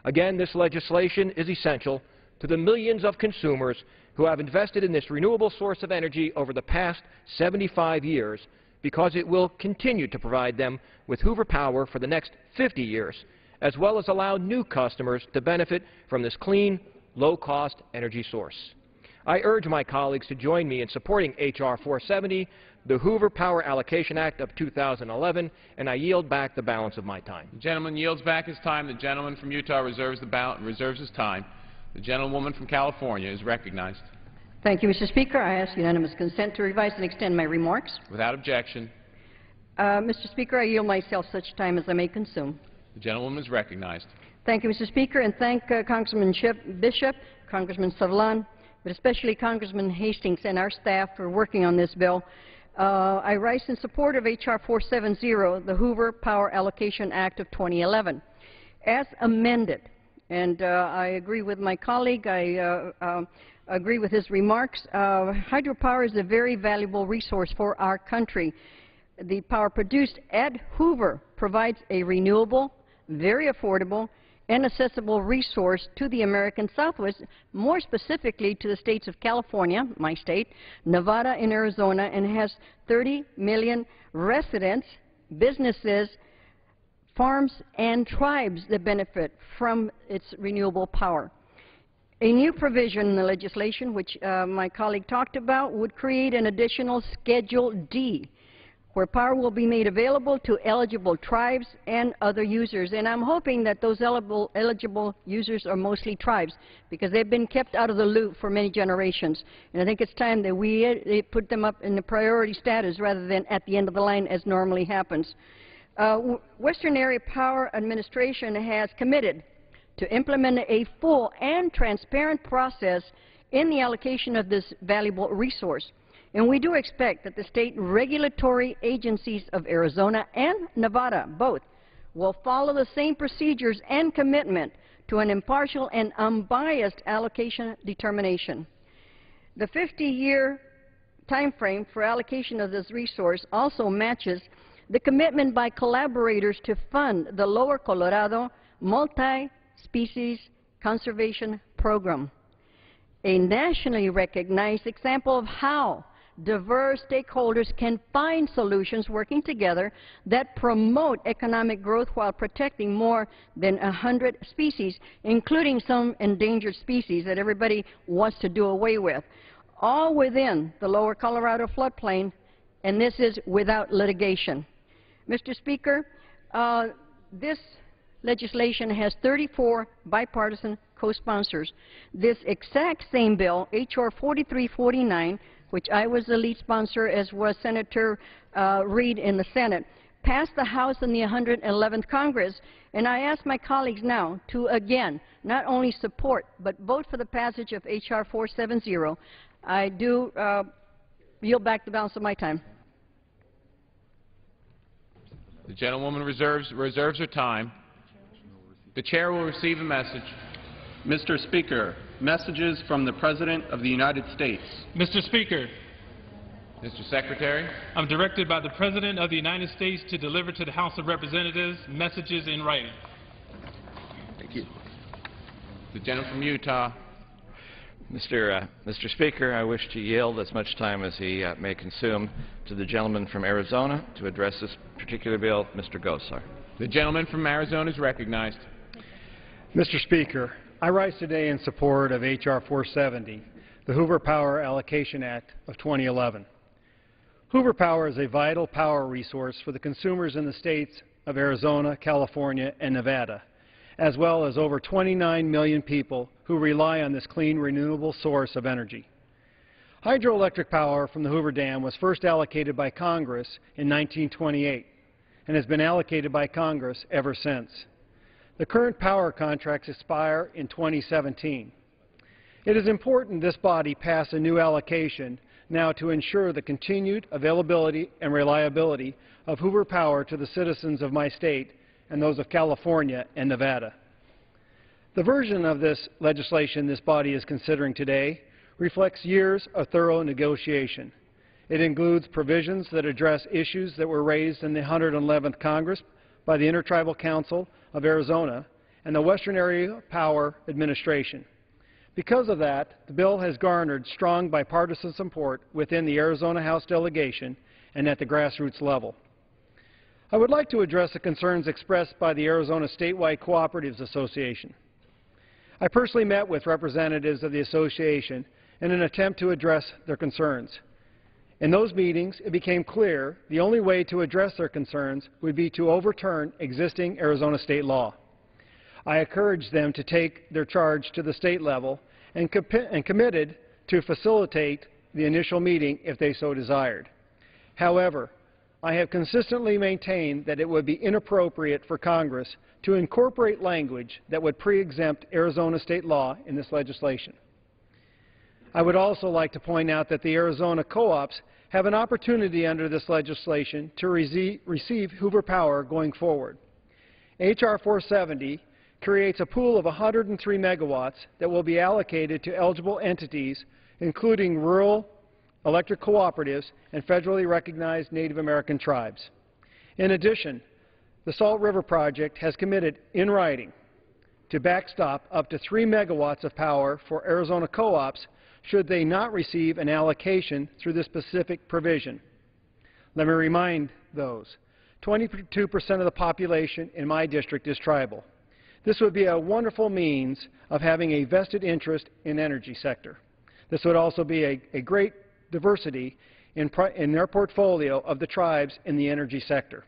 Again, this legislation is essential to the millions of consumers who have invested in this renewable source of energy over the past 75 years because it will continue to provide them with Hoover Power for the next 50 years, as well as allow new customers to benefit from this clean, low-cost energy source. I urge my colleagues to join me in supporting H.R. 470, the Hoover Power Allocation Act of 2011, and I yield back the balance of my time. The gentleman yields back his time. The gentleman from Utah reserves his time. The gentlewoman from California is recognized. Thank you, Mr. Speaker. I ask unanimous consent to revise and extend my remarks. Without objection. Mr. Speaker, I yield myself such time as I may consume. The gentlewoman is recognized. Thank you, Mr. Speaker, and thank Congressman Bishop, Congressman Savlan, but especially Congressman Hastings and our staff for working on this bill. I rise in support of H.R. 470, the Hoover Power Allocation Act of 2011, as amended. And I agree with my colleague. I agree with his remarks. Hydropower is a very valuable resource for our country. The power produced at Hoover provides a renewable, very affordable, and accessible resource to the American Southwest, more specifically to the states of California, my state, Nevada, and Arizona, and has 30 million residents, businesses, farms, and tribes that benefit from its renewable power. A new provision in the legislation, which my colleague talked about, would create an additional Schedule D, where power will be made available to eligible tribes and other users. And I'm hoping that those eligible users are mostly tribes, because they've been kept out of the loop for many generations. And I think it's time that we put them up in the priority status rather than at the end of the line as normally happens. Western Area Power Administration has committed to implement a full and transparent process in the allocation of this valuable resource. And we do expect that the state regulatory agencies of Arizona and Nevada, both, will follow the same procedures and commitment to an impartial and unbiased allocation determination. The 50-year time frame for allocation of this resource also matches the commitment by collaborators to fund the Lower Colorado Multi-Species Conservation Program, a nationally recognized example of how diverse stakeholders can find solutions working together that promote economic growth while protecting more than 100 species, including some endangered species that everybody wants to do away with, all within the Lower Colorado floodplain, and this is without litigation. Mr. Speaker, this legislation has 34 bipartisan co-sponsors. This exact same bill, H.R. 4349, which I was the lead sponsor, as was Senator Reed in the Senate, passed the House in the 111th Congress, and I ask my colleagues now to again not only support but vote for the passage of H.R. 470. I do yield back the balance of my time. The gentlewoman reserves her time. The chair will receive a message. Mr. Speaker, messages from the President of the United States. Mr. Speaker, Mr. Secretary. I'm directed by the President of the United States to deliver to the House of Representatives messages in writing. Thank you. The gentleman from Utah. Mr. Speaker, I wish to yield as much time as he may consume to the gentleman from Arizona to address this particular bill, Mr. Gosar. The gentleman from Arizona is recognized. Mr. Speaker, I rise today in support of H.R. 470, the Hoover Power Allocation Act of 2011. Hoover Power is a vital power resource for the consumers in the states of Arizona, California, and Nevada, as well as over 29 million people who rely on this clean, renewable source of energy. Hydroelectric power from the Hoover Dam was first allocated by Congress in 1928 and has been allocated by Congress ever since. The current power contracts expire in 2017. It is important this body pass a new allocation now to ensure the continued availability and reliability of Hoover Power to the citizens of my state and those of California and Nevada. The version of this legislation this body is considering today reflects years of thorough negotiation. It includes provisions that address issues that were raised in the 111th Congress by the Intertribal Council of Arizona and the Western Area Power Administration. Because of that, the bill has garnered strong bipartisan support within the Arizona House delegation and at the grassroots level. I would like to address the concerns expressed by the Arizona Statewide Cooperatives Association. I personally met with representatives of the association in an attempt to address their concerns. In those meetings, it became clear the only way to address their concerns would be to overturn existing Arizona state law. I encouraged them to take their charge to the state level and committed to facilitate the initial meeting if they so desired. However, I have consistently maintained that it would be inappropriate for Congress to incorporate language that would pre-exempt Arizona state law in this legislation. I would also like to point out that the Arizona co-ops have an opportunity under this legislation to receive Hoover Power going forward. H.R. 470 creates a pool of 103 megawatts that will be allocated to eligible entities, including rural electric cooperatives and federally recognized Native American tribes. In addition, the Salt River Project has committed in writing to backstop up to 3 megawatts of power for Arizona co-ops should they not receive an allocation through this specific provision. Let me remind those, 22% of the population in my district is tribal. This would be a wonderful means of having a vested interest in energy sector. This would also be a great diversity in their portfolio of the tribes in the energy sector.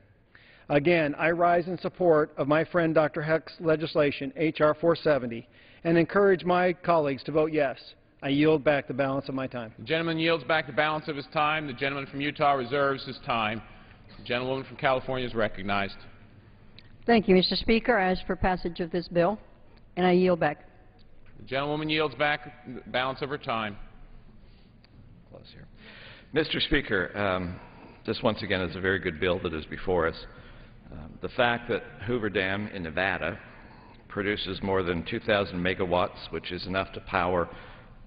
Again, I rise in support of my friend Dr. Heck's legislation, H.R. 470, and encourage my colleagues to vote yes. I yield back the balance of my time. The gentleman yields back the balance of his time. The gentleman from Utah reserves his time. The gentlewoman from California is recognized. Thank you, Mr. Speaker. I ask for passage of this bill, and I yield back. The gentlewoman yields back the balance of her time. Close here. Mr. Speaker, this once again is a very good bill that is before us. The fact that Hoover Dam in Nevada produces more than 2,000 megawatts, which is enough to power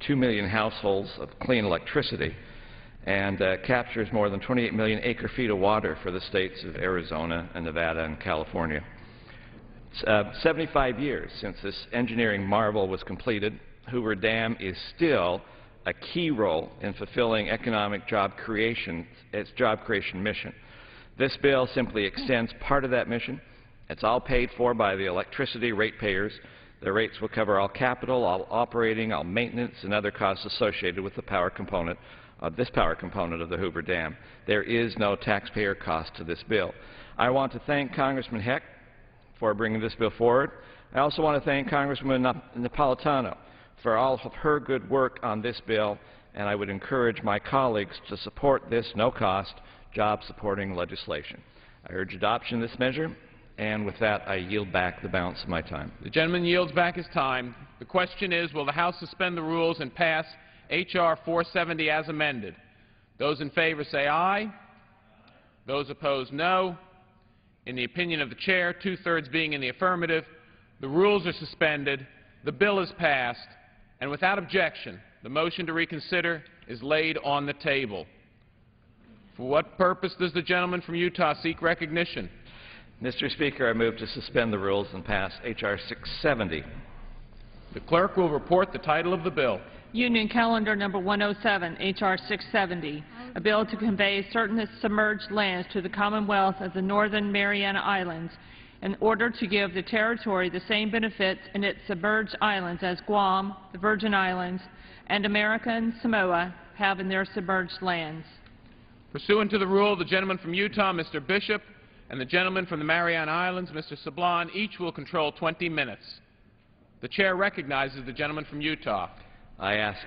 2 million households of clean electricity, and captures more than 28 million acre-feet of water for the states of Arizona and Nevada and California. It's 75 years since this engineering marvel was completed. Hoover Dam is still a key role in fulfilling economic its job creation mission. This bill simply extends part of that mission. It's all paid for by the electricity ratepayers. The rates will cover all capital, all operating, all maintenance, and other costs associated with the power component of the Hoover Dam. There is no taxpayer cost to this bill. I want to thank Congressman Heck for bringing this bill forward. I also want to thank Congresswoman Napolitano for all of her good work on this bill, and I would encourage my colleagues to support this no-cost, job-supporting legislation. I urge adoption of this measure, and with that, I yield back the balance of my time. The gentleman yields back his time. The question is, will the House suspend the rules and pass H.R. 470 as amended? Those in favor say aye. Those opposed, no. In the opinion of the Chair, two-thirds being in the affirmative, the rules are suspended, the bill is passed, and without objection, the motion to reconsider is laid on the table. For what purpose does the gentleman from Utah seek recognition? Mr. Speaker, I move to suspend the rules and pass H.R. 670. The clerk will report the title of the bill. Union Calendar Number 107, H.R. 670, a bill to convey certain submerged lands to the Commonwealth of the Northern Mariana Islands in order to give the territory the same benefits in its submerged islands as Guam, the Virgin Islands, and American Samoa have in their submerged lands. Pursuant to the rule, the gentleman from Utah, Mr. Bishop, and the gentleman from the Mariana Islands, Mr. Sablan, each will control 20 minutes. The Chair recognizes the gentleman from Utah. I ask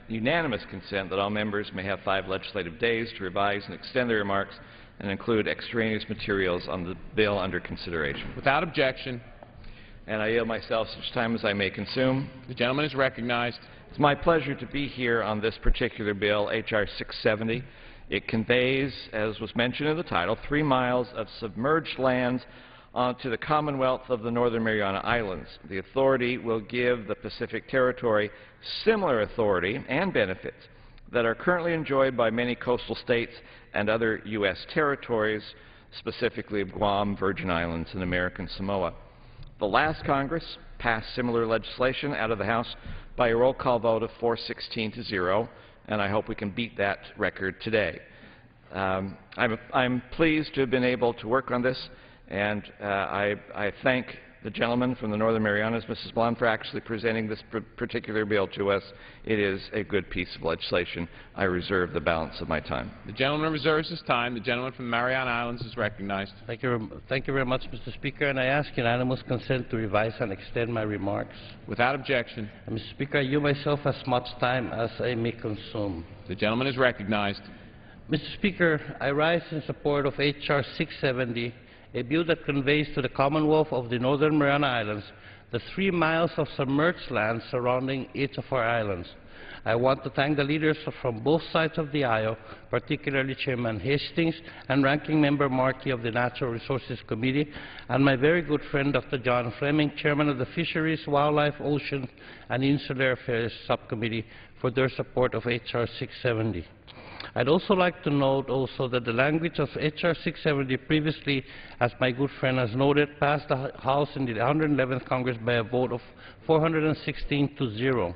unanimous consent that all members may have 5 legislative days to revise and extend their remarks and include extraneous materials on the bill under consideration. Without objection. And I yield myself such time as I may consume. The gentleman is recognized. It's my pleasure to be here on this particular bill, H.R. 670. It conveys, as was mentioned in the title, 3 miles of submerged lands to the Commonwealth of the Northern Mariana Islands. The authority will give the Pacific Territory similar authority and benefits that are currently enjoyed by many coastal states and other U.S. territories, specifically Guam, Virgin Islands, and American Samoa. The last Congress passed similar legislation out of the House by a roll call vote of 416-0, and I hope we can beat that record today. I'm pleased to have been able to work on this, and I thank the gentleman from the Northern Marianas, Mrs. Blum, for actually presenting this particular bill to us. It is a good piece of legislation. I reserve the balance of my time. The gentleman reserves his time. The gentleman from the Mariana Islands is recognized. Thank you very much, Mr. Speaker, and I ask unanimous consent to revise and extend my remarks. Without objection. Mr. Speaker, I yield myself as much time as I may consume. The gentleman is recognized. Mr. Speaker, I rise in support of H.R. 670, a bill that conveys to the Commonwealth of the Northern Mariana Islands the 3 miles of submerged land surrounding each of our islands. I want to thank the leaders from both sides of the aisle, particularly Chairman Hastings and Ranking Member Markey of the Natural Resources Committee, and my very good friend Dr. John Fleming, Chairman of the Fisheries, Wildlife, Ocean, and Insular Affairs Subcommittee, for their support of H.R. 670. I'd also like to note also that the language of H.R. 670 previously, as my good friend has noted, passed the House in the 111th Congress by a vote of 416-0.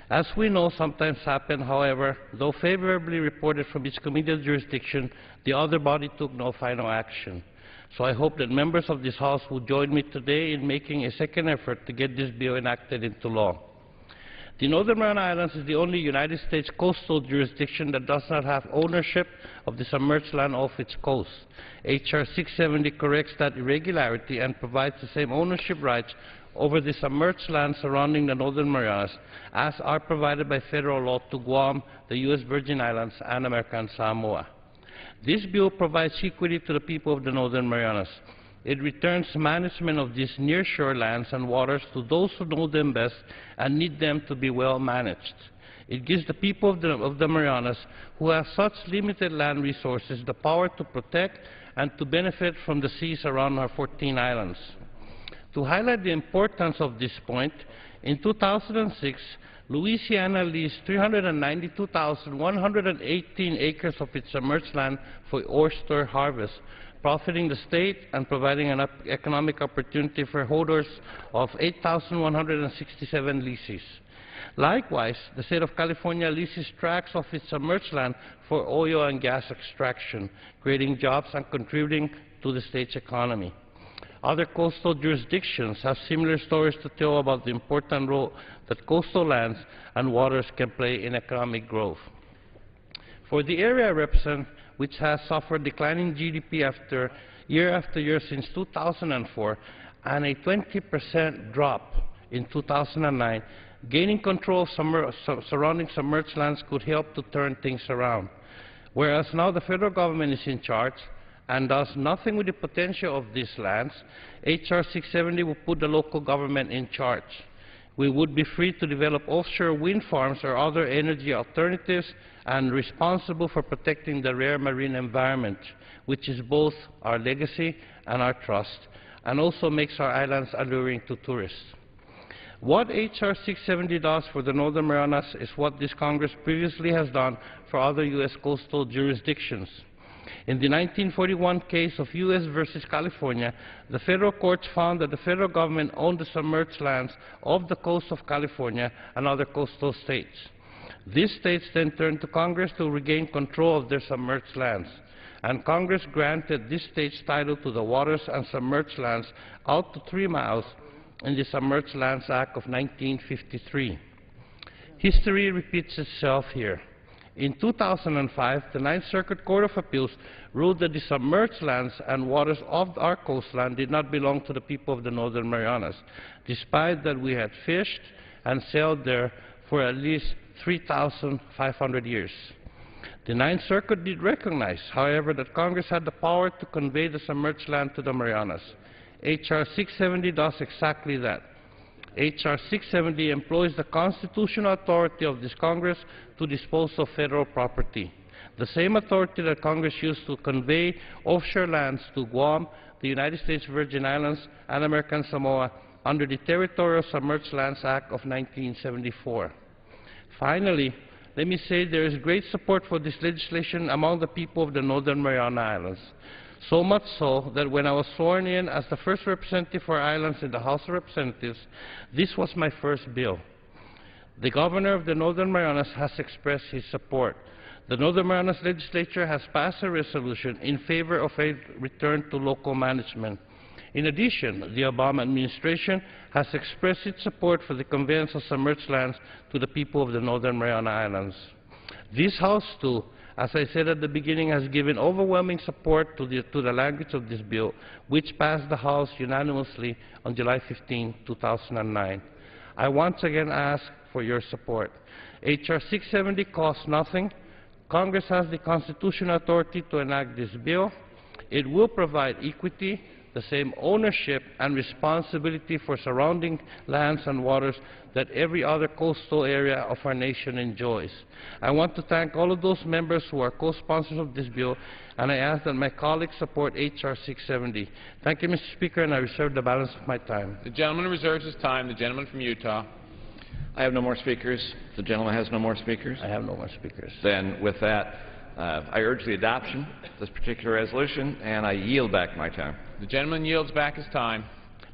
As we know sometimes happen, however, though favorably reported from each committee of jurisdiction, the other body took no final action. So I hope that members of this House will join me today in making a second effort to get this bill enacted into law. The Northern Mariana Islands is the only United States coastal jurisdiction that does not have ownership of the submerged land off its coast. H.R. 670 corrects that irregularity and provides the same ownership rights over the submerged land surrounding the Northern Marianas as are provided by federal law to Guam, the U.S. Virgin Islands, and American Samoa. This bill provides equity to the people of the Northern Marianas. It returns management of these nearshore lands and waters to those who know them best and need them to be well managed. It gives the people of the Marianas, who have such limited land resources, the power to protect and to benefit from the seas around our 14 islands. To highlight the importance of this point, in 2006, Louisiana leased 392,118 acres of its submerged land for oyster harvest, profiting the state and providing an economic opportunity for holders of 8,167 leases. Likewise, the state of California leases tracts of its submerged land for oil and gas extraction, creating jobs and contributing to the state's economy. Other coastal jurisdictions have similar stories to tell about the important role that coastal lands and waters can play in economic growth. For the area I represent, which has suffered declining GDP year after year since 2004, and a 20% drop in 2009, gaining control of surrounding submerged lands could help to turn things around. Whereas now the federal government is in charge and does nothing with the potential of these lands, H.R. 670 will put the local government in charge. We would be free to develop offshore wind farms or other energy alternatives and responsible for protecting the rare marine environment, which is both our legacy and our trust, and also makes our islands alluring to tourists. What H.R. 670 does for the Northern Marianas is what this Congress previously has done for other U.S. coastal jurisdictions. In the 1941 case of U.S. versus California, the federal courts found that the federal government owned the submerged lands off the coast of California and other coastal states. These states then turned to Congress to regain control of their submerged lands, and Congress granted these states title to the waters and submerged lands out to 3 miles in the Submerged Lands Act of 1953. History repeats itself here. In 2005, the Ninth Circuit Court of Appeals ruled that the submerged lands and waters of our coastline did not belong to the people of the Northern Marianas, despite that we had fished and sailed there for at least 3,500 years. The Ninth Circuit did recognize, however, that Congress had the power to convey the submerged land to the Marianas. H.R. 670 does exactly that. H.R. 670 employs the constitutional authority of this Congress to dispose of federal property, the same authority that Congress used to convey offshore lands to Guam, the United States Virgin Islands, and American Samoa under the Territorial Submerged Lands Act of 1974. Finally, let me say there is great support for this legislation among the people of the Northern Mariana Islands. So much so that when I was sworn in as the first representative for islands in the House of Representatives, this was my first bill. The governor of the Northern Marianas has expressed his support. The Northern Marianas legislature has passed a resolution in favor of a return to local management. In addition, the Obama administration has expressed its support for the conveyance of submerged lands to the people of the Northern Mariana Islands. This House, too, as I said at the beginning, has given overwhelming support to the language of this bill, which passed the House unanimously on July 15, 2009. I once again ask for your support. H.R. 670 costs nothing. Congress has the constitutional authority to enact this bill. It will provide equity, the same ownership and responsibility for surrounding lands and waters that every other coastal area of our nation enjoys. I want to thank all of those members who are co-sponsors of this bill, and I ask that my colleagues support H.R. 670. Thank you, Mr. Speaker, and I reserve the balance of my time. The gentleman reserves his time. The gentleman from Utah. I have no more speakers. The gentleman has no more speakers. I have no more speakers. Then, with that, I urge the adoption of this particular resolution, and I yield back my time. The gentleman yields back his time.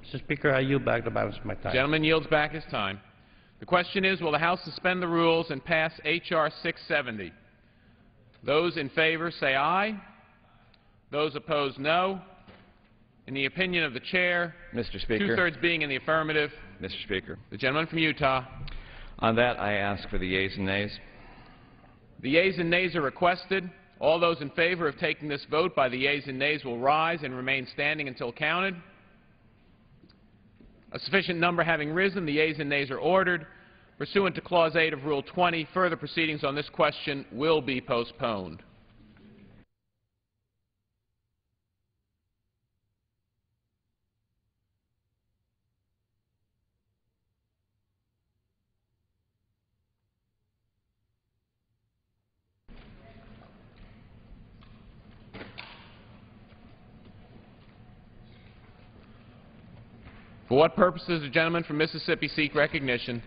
Mr. Speaker, I yield back the balance of my time. The gentleman yields back his time. The question is, will the House suspend the rules and pass H.R. 670? Those in favor say aye. Those opposed, no. In the opinion of the Chair, Mr. Speaker. two-thirds being in the affirmative, Mr. Speaker. the gentleman from Utah. On that, I ask for the yeas and nays. The yeas and nays are requested. All those in favor of taking this vote by the yeas and nays will rise and remain standing until counted. A sufficient number having risen, the yeas and nays are ordered. Pursuant to Clause 8 of Rule 20, further proceedings on this question will be postponed. For what purpose does the gentleman from Mississippi seek recognition?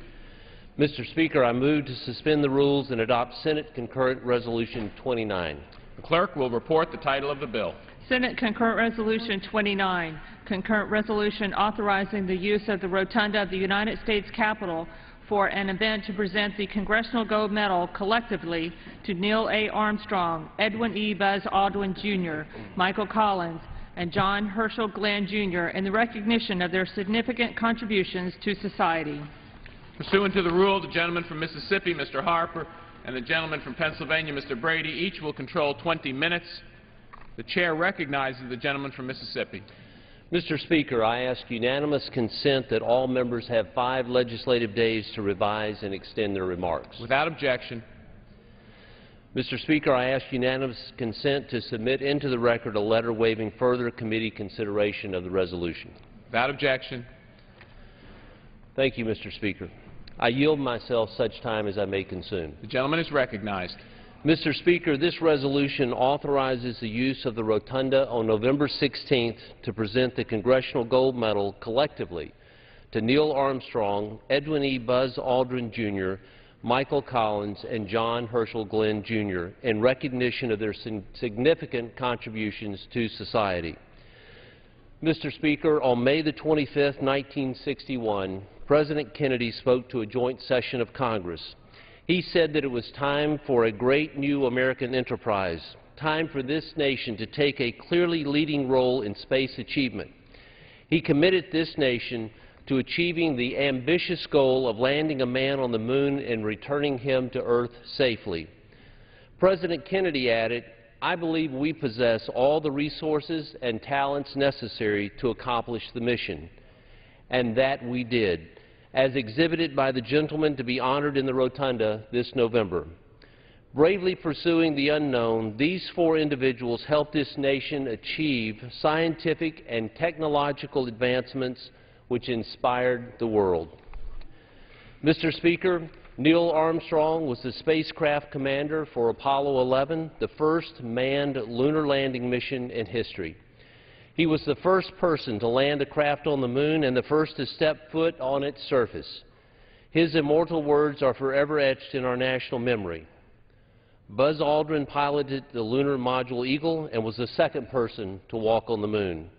Mr. Speaker, I move to suspend the rules and adopt Senate Concurrent Resolution 29. The clerk will report the title of the bill. Senate Concurrent Resolution 29, concurrent resolution authorizing the use of the rotunda of the United States Capitol for an event to present the Congressional Gold Medal collectively to Neil A. Armstrong, Edwin E. Buzz Aldrin, Jr., Michael Collins, and John Herschel Glenn, Jr. in the recognition of their significant contributions to society. Pursuant to the rule, the gentleman from Mississippi, Mr. Harper, and the gentleman from Pennsylvania, Mr. Brady, each will control 20 minutes. The Chair recognizes the gentleman from Mississippi. Mr. Speaker, I ask unanimous consent that all members have 5 legislative days to revise and extend their remarks. Without objection. Mr. Speaker, I ask unanimous consent to submit into the record a letter waiving further committee consideration of the resolution. Without objection. Thank you, Mr. Speaker. I yield myself such time as I may consume. The gentleman is recognized. Mr. Speaker, this resolution authorizes the use of the rotunda on November 16th to present the Congressional Gold Medal collectively to Neil Armstrong, Edwin E. Buzz Aldrin, Jr., Michael Collins, and John Herschel Glenn, Jr., in recognition of their significant contributions to society. Mr. Speaker, on May the 25th, 1961, President Kennedy spoke to a joint session of Congress. He said that it was time for a great new American enterprise, time for this nation to take a clearly leading role in space achievement. He committed this nation to achieving the ambitious goal of landing a man on the moon and returning him to Earth safely. President Kennedy added, "I believe we possess all the resources and talents necessary to accomplish the mission." And that we did, as exhibited by the gentleman to be honored in the rotunda this November. Bravely pursuing the unknown, these 4 individuals helped this nation achieve scientific and technological advancements which inspired the world. Mr. Speaker, Neil Armstrong was the spacecraft commander for Apollo 11, the first manned lunar landing mission in history. He was the first person to land a craft on the moon and the first to step foot on its surface. His immortal words are forever etched in our national memory. Buzz Aldrin piloted the lunar module Eagle and was the second person to walk on the moon.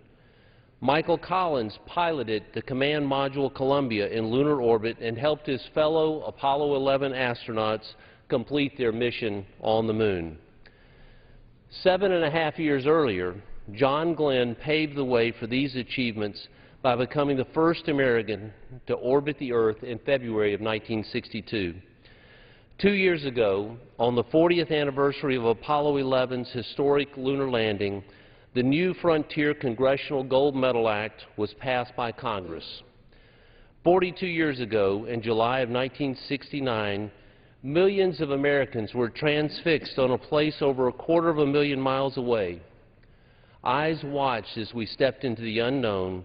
Michael Collins piloted the command module Columbia in lunar orbit and helped his fellow Apollo 11 astronauts complete their mission on the moon. 7.5 years earlier, John Glenn paved the way for these achievements by becoming the first American to orbit the Earth in February of 1962. 2 years ago, on the 40th anniversary of Apollo 11's historic lunar landing, the New Frontier Congressional Gold Medal Act was passed by Congress. 42 years ago, in July of 1969, millions of Americans were transfixed on a place over 250,000 miles away. Eyes watched as we stepped into the unknown,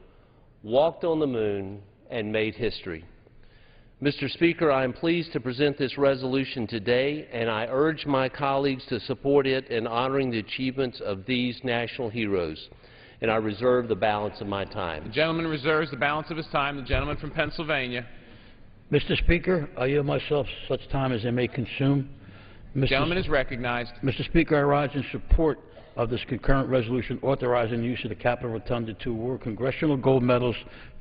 walked on the moon, and made history. Mr. Speaker, I am pleased to present this resolution today, and I urge my colleagues to support it in honoring the achievements of these national heroes. And I reserve the balance of my time. The gentleman reserves the balance of his time. The gentleman from Pennsylvania. Mr. Speaker, I yield myself such time as I may consume. The gentleman is recognized. Mr. Speaker, I rise in support of this concurrent resolution authorizing the use of the Capitol Rotunda to award congressional gold medals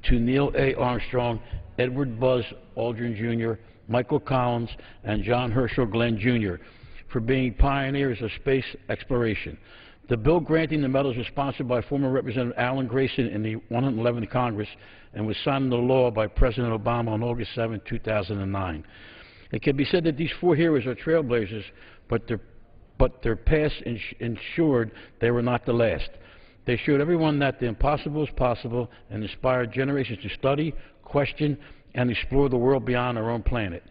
to Neil A. Armstrong, Edward Buzz Aldrin, Jr., Michael Collins, and John Herschel Glenn, Jr. for being pioneers of space exploration. The bill granting the medals was sponsored by former Representative Alan Grayson in the 111th Congress and was signed into law by President Obama on August 7, 2009. It can be said that these four heroes are trailblazers, but their past ensured they were not the last. They showed everyone that the impossible is possible and inspired generations to study, question, and explore the world beyond our own planet.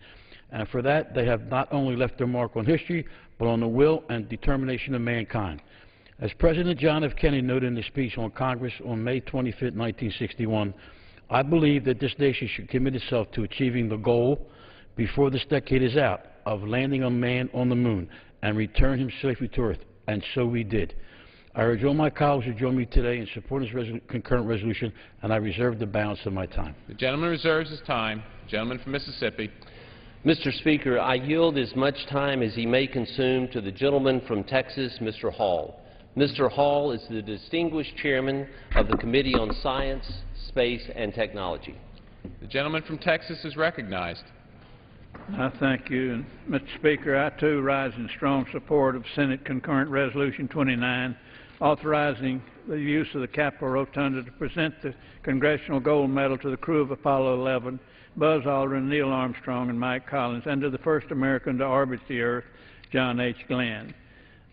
And for that, they have not only left their mark on history, but on the will and determination of mankind. As President John F. Kennedy noted in his speech on Congress on May 25, 1961, I believe that this nation should commit itself to achieving the goal, before this decade is out, of landing a man on the moon and return him safely to Earth, and so we did. I urge all my colleagues to join me today in supporting this concurrent resolution, and I reserve the balance of my time. The gentleman reserves his time. The gentleman from Mississippi. Mr. Speaker, I yield as much time as he may consume to the gentleman from Texas, Mr. Hall. Mr. Hall is the distinguished chairman of the Committee on Science, Space, and Technology. The gentleman from Texas is recognized. I thank you. And, Mr. Speaker, I too rise in strong support of Senate Concurrent Resolution 29, authorizing the use of the Capitol Rotunda to present the Congressional Gold Medal to the crew of Apollo 11, Buzz Aldrin, Neil Armstrong, and Mike Collins, and to the first American to orbit the Earth, John H. Glenn.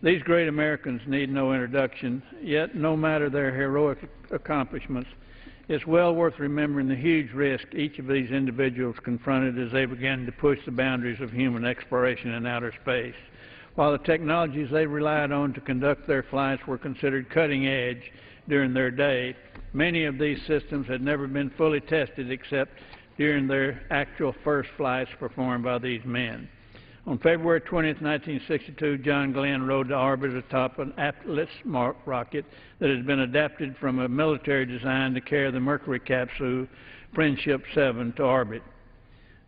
These great Americans need no introduction, yet no matter their heroic accomplishments, it's well worth remembering the huge risk each of these individuals confronted as they began to push the boundaries of human exploration in outer space. While the technologies they relied on to conduct their flights were considered cutting edge during their day, many of these systems had never been fully tested except during their actual first flights performed by these men. On February 20, 1962, John Glenn rode to orbit atop an Atlas rocket that had been adapted from a military design to carry the Mercury capsule Friendship 7 to orbit.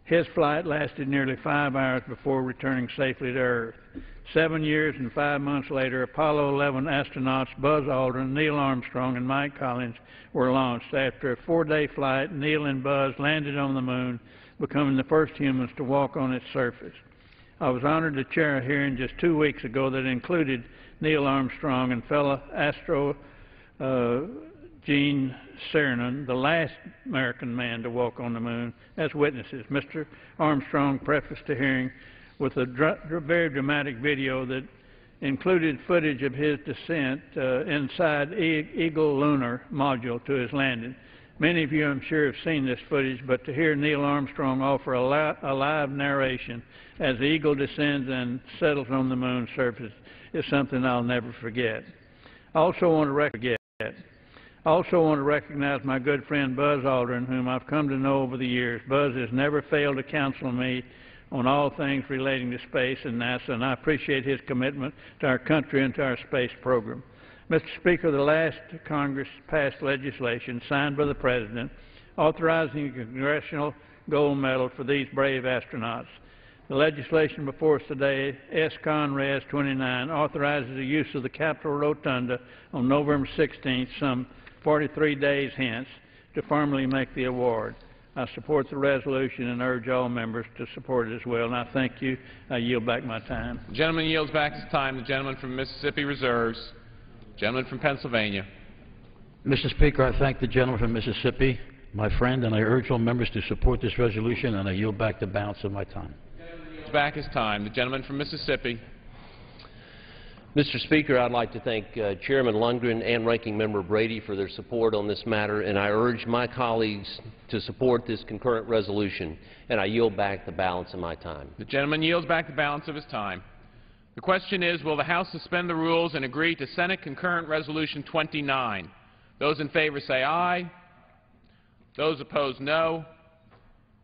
His flight lasted nearly 5 hours before returning safely to Earth. 7 years and 5 months later, Apollo 11 astronauts Buzz Aldrin, Neil Armstrong, and Mike Collins were launched. After a 4-day flight, Neil and Buzz landed on the moon, becoming the first humans to walk on its surface. I was honored to chair a hearing just 2 weeks ago that included Neil Armstrong and fellow astro Gene Cernan, the last American man to walk on the moon, as witnesses. Mr. Armstrong prefaced the hearing with a very dramatic video that included footage of his descent inside Eagle lunar module to his landing. Many of you, I'm sure, have seen this footage, but to hear Neil Armstrong offer a live narration as the Eagle descends and settles on the moon's surface is something I'll never forget. I also want to recognize my good friend Buzz Aldrin, whom I've come to know over the years. Buzz has never failed to counsel me on all things relating to space and NASA, and I appreciate his commitment to our country and to our space program. Mr. Speaker, the last Congress passed legislation signed by the President authorizing a Congressional Gold Medal for these brave astronauts. The legislation before us today, S-Con-Res 29, authorizes the use of the Capitol Rotunda on November 16th, some 43 days hence, to formally make the award. I support the resolution and urge all members to support it as well. And I thank you. I yield back my time. The gentleman yields back his time. The gentleman from Mississippi reserves. Gentleman from Pennsylvania. Mr. Speaker, I thank the gentleman from Mississippi, my friend, and I urge all members to support this resolution, and I yield back the balance of my time. Yields back his time. The gentleman from Mississippi. Mr. Speaker, I'd like to thank Chairman Lundgren and Ranking Member Brady for their support on this matter, and I urge my colleagues to support this concurrent resolution, and I yield back the balance of my time. The gentleman yields back the balance of his time. The question is, will the House suspend the rules and agree to Senate Concurrent Resolution 29? Those in favor say aye. Those opposed, no.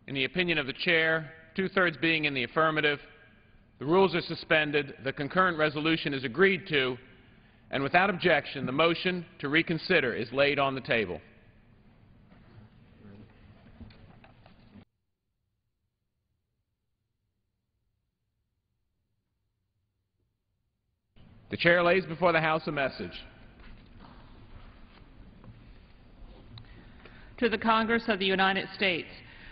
In the opinion of the Chair, 2/3 being in the affirmative, the rules are suspended, the concurrent resolution is agreed to, and without objection, the motion to reconsider is laid on the table. The Chair lays before the House a message. To the Congress of the United States,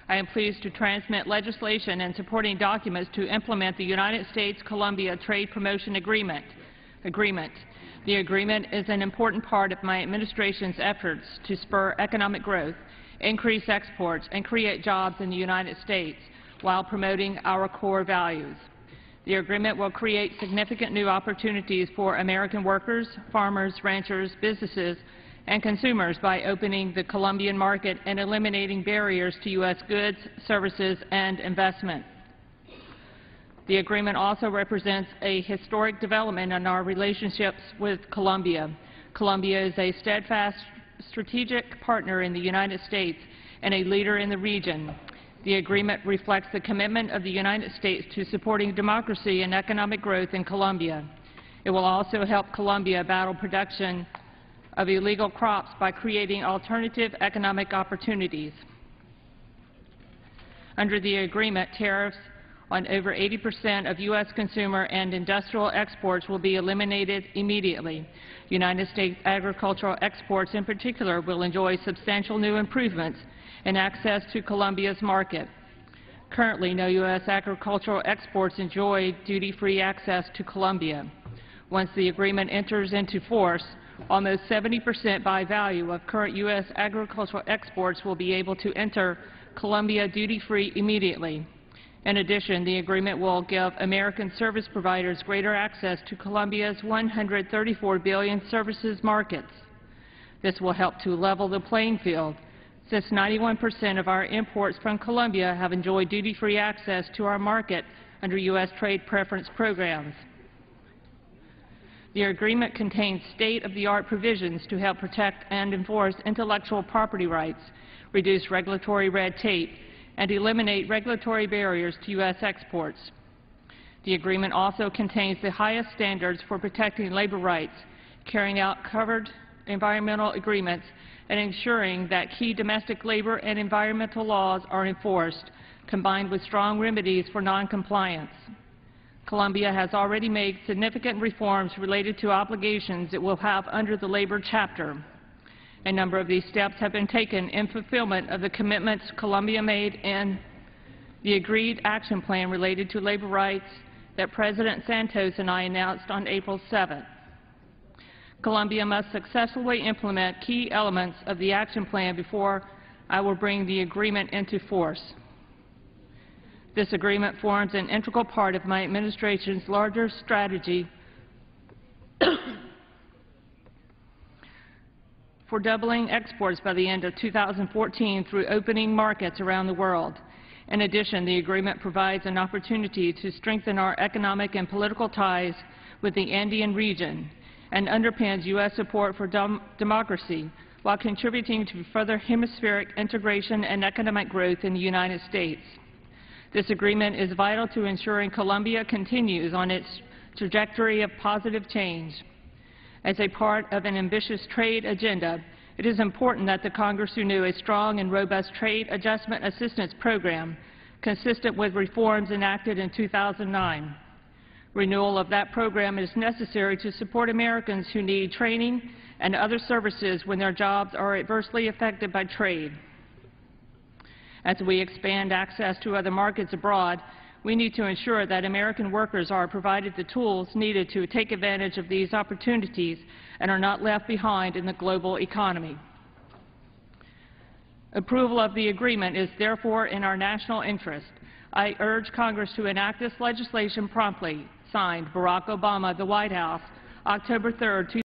I am pleased to transmit legislation and supporting documents to implement the United States-Colombia Trade Promotion Agreement. The The agreement is an important part of my administration's efforts to spur economic growth, increase exports, and create jobs in the United States while promoting our core values. The agreement will create significant new opportunities for American workers, farmers, ranchers, businesses, and consumers by opening the Colombian market and eliminating barriers to U.S. goods, services, and investment. The agreement also represents a historic development in our relationships with Colombia. Colombia is a steadfast strategic partner in the United States and a leader in the region. The agreement reflects the commitment of the United States to supporting democracy and economic growth in Colombia. It will also help Colombia battle production of illegal crops by creating alternative economic opportunities. Under the agreement, tariffs on over 80% of U.S. consumer and industrial exports will be eliminated immediately. United States agricultural exports in particular will enjoy substantial new improvements in access to Colombia's market. Currently, no U.S. agricultural exports enjoy duty-free access to Colombia. Once the agreement enters into force, almost 70% by value of current U.S. agricultural exports will be able to enter Colombia duty-free immediately. In addition, the agreement will give American service providers greater access to Colombia's $134 billion services markets. This will help to level the playing field, since 91% of our imports from Colombia have enjoyed duty-free access to our market under U.S. trade preference programs. The agreement contains state-of-the-art provisions to help protect and enforce intellectual property rights, reduce regulatory red tape, and eliminate regulatory barriers to U.S. exports. The agreement also contains the highest standards for protecting labor rights, carrying out covered environmental agreements, and ensuring that key domestic labor and environmental laws are enforced, combined with strong remedies for noncompliance. Colombia has already made significant reforms related to obligations it will have under the labor chapter. A number of these steps have been taken in fulfillment of the commitments Colombia made in the agreed action plan related to labor rights that President Santos and I announced on April 7th. Colombia must successfully implement key elements of the action plan before I will bring the agreement into force. This agreement forms an integral part of my administration's larger strategy for doubling exports by the end of 2014 through opening markets around the world. In addition, the agreement provides an opportunity to strengthen our economic and political ties with the Andean region and underpins U.S. support for democracy while contributing to further hemispheric integration and economic growth in the United States. This agreement is vital to ensuring Colombia continues on its trajectory of positive change. As a part of an ambitious trade agenda, it is important that the Congress renew a strong and robust trade adjustment assistance program consistent with reforms enacted in 2009. Renewal of that program is necessary to support Americans who need training and other services when their jobs are adversely affected by trade. As we expand access to other markets abroad, we need to ensure that American workers are provided the tools needed to take advantage of these opportunities and are not left behind in the global economy. Approval of the agreement is therefore in our national interest. I urge Congress to enact this legislation promptly. Signed, Barack Obama, the White House, October 3,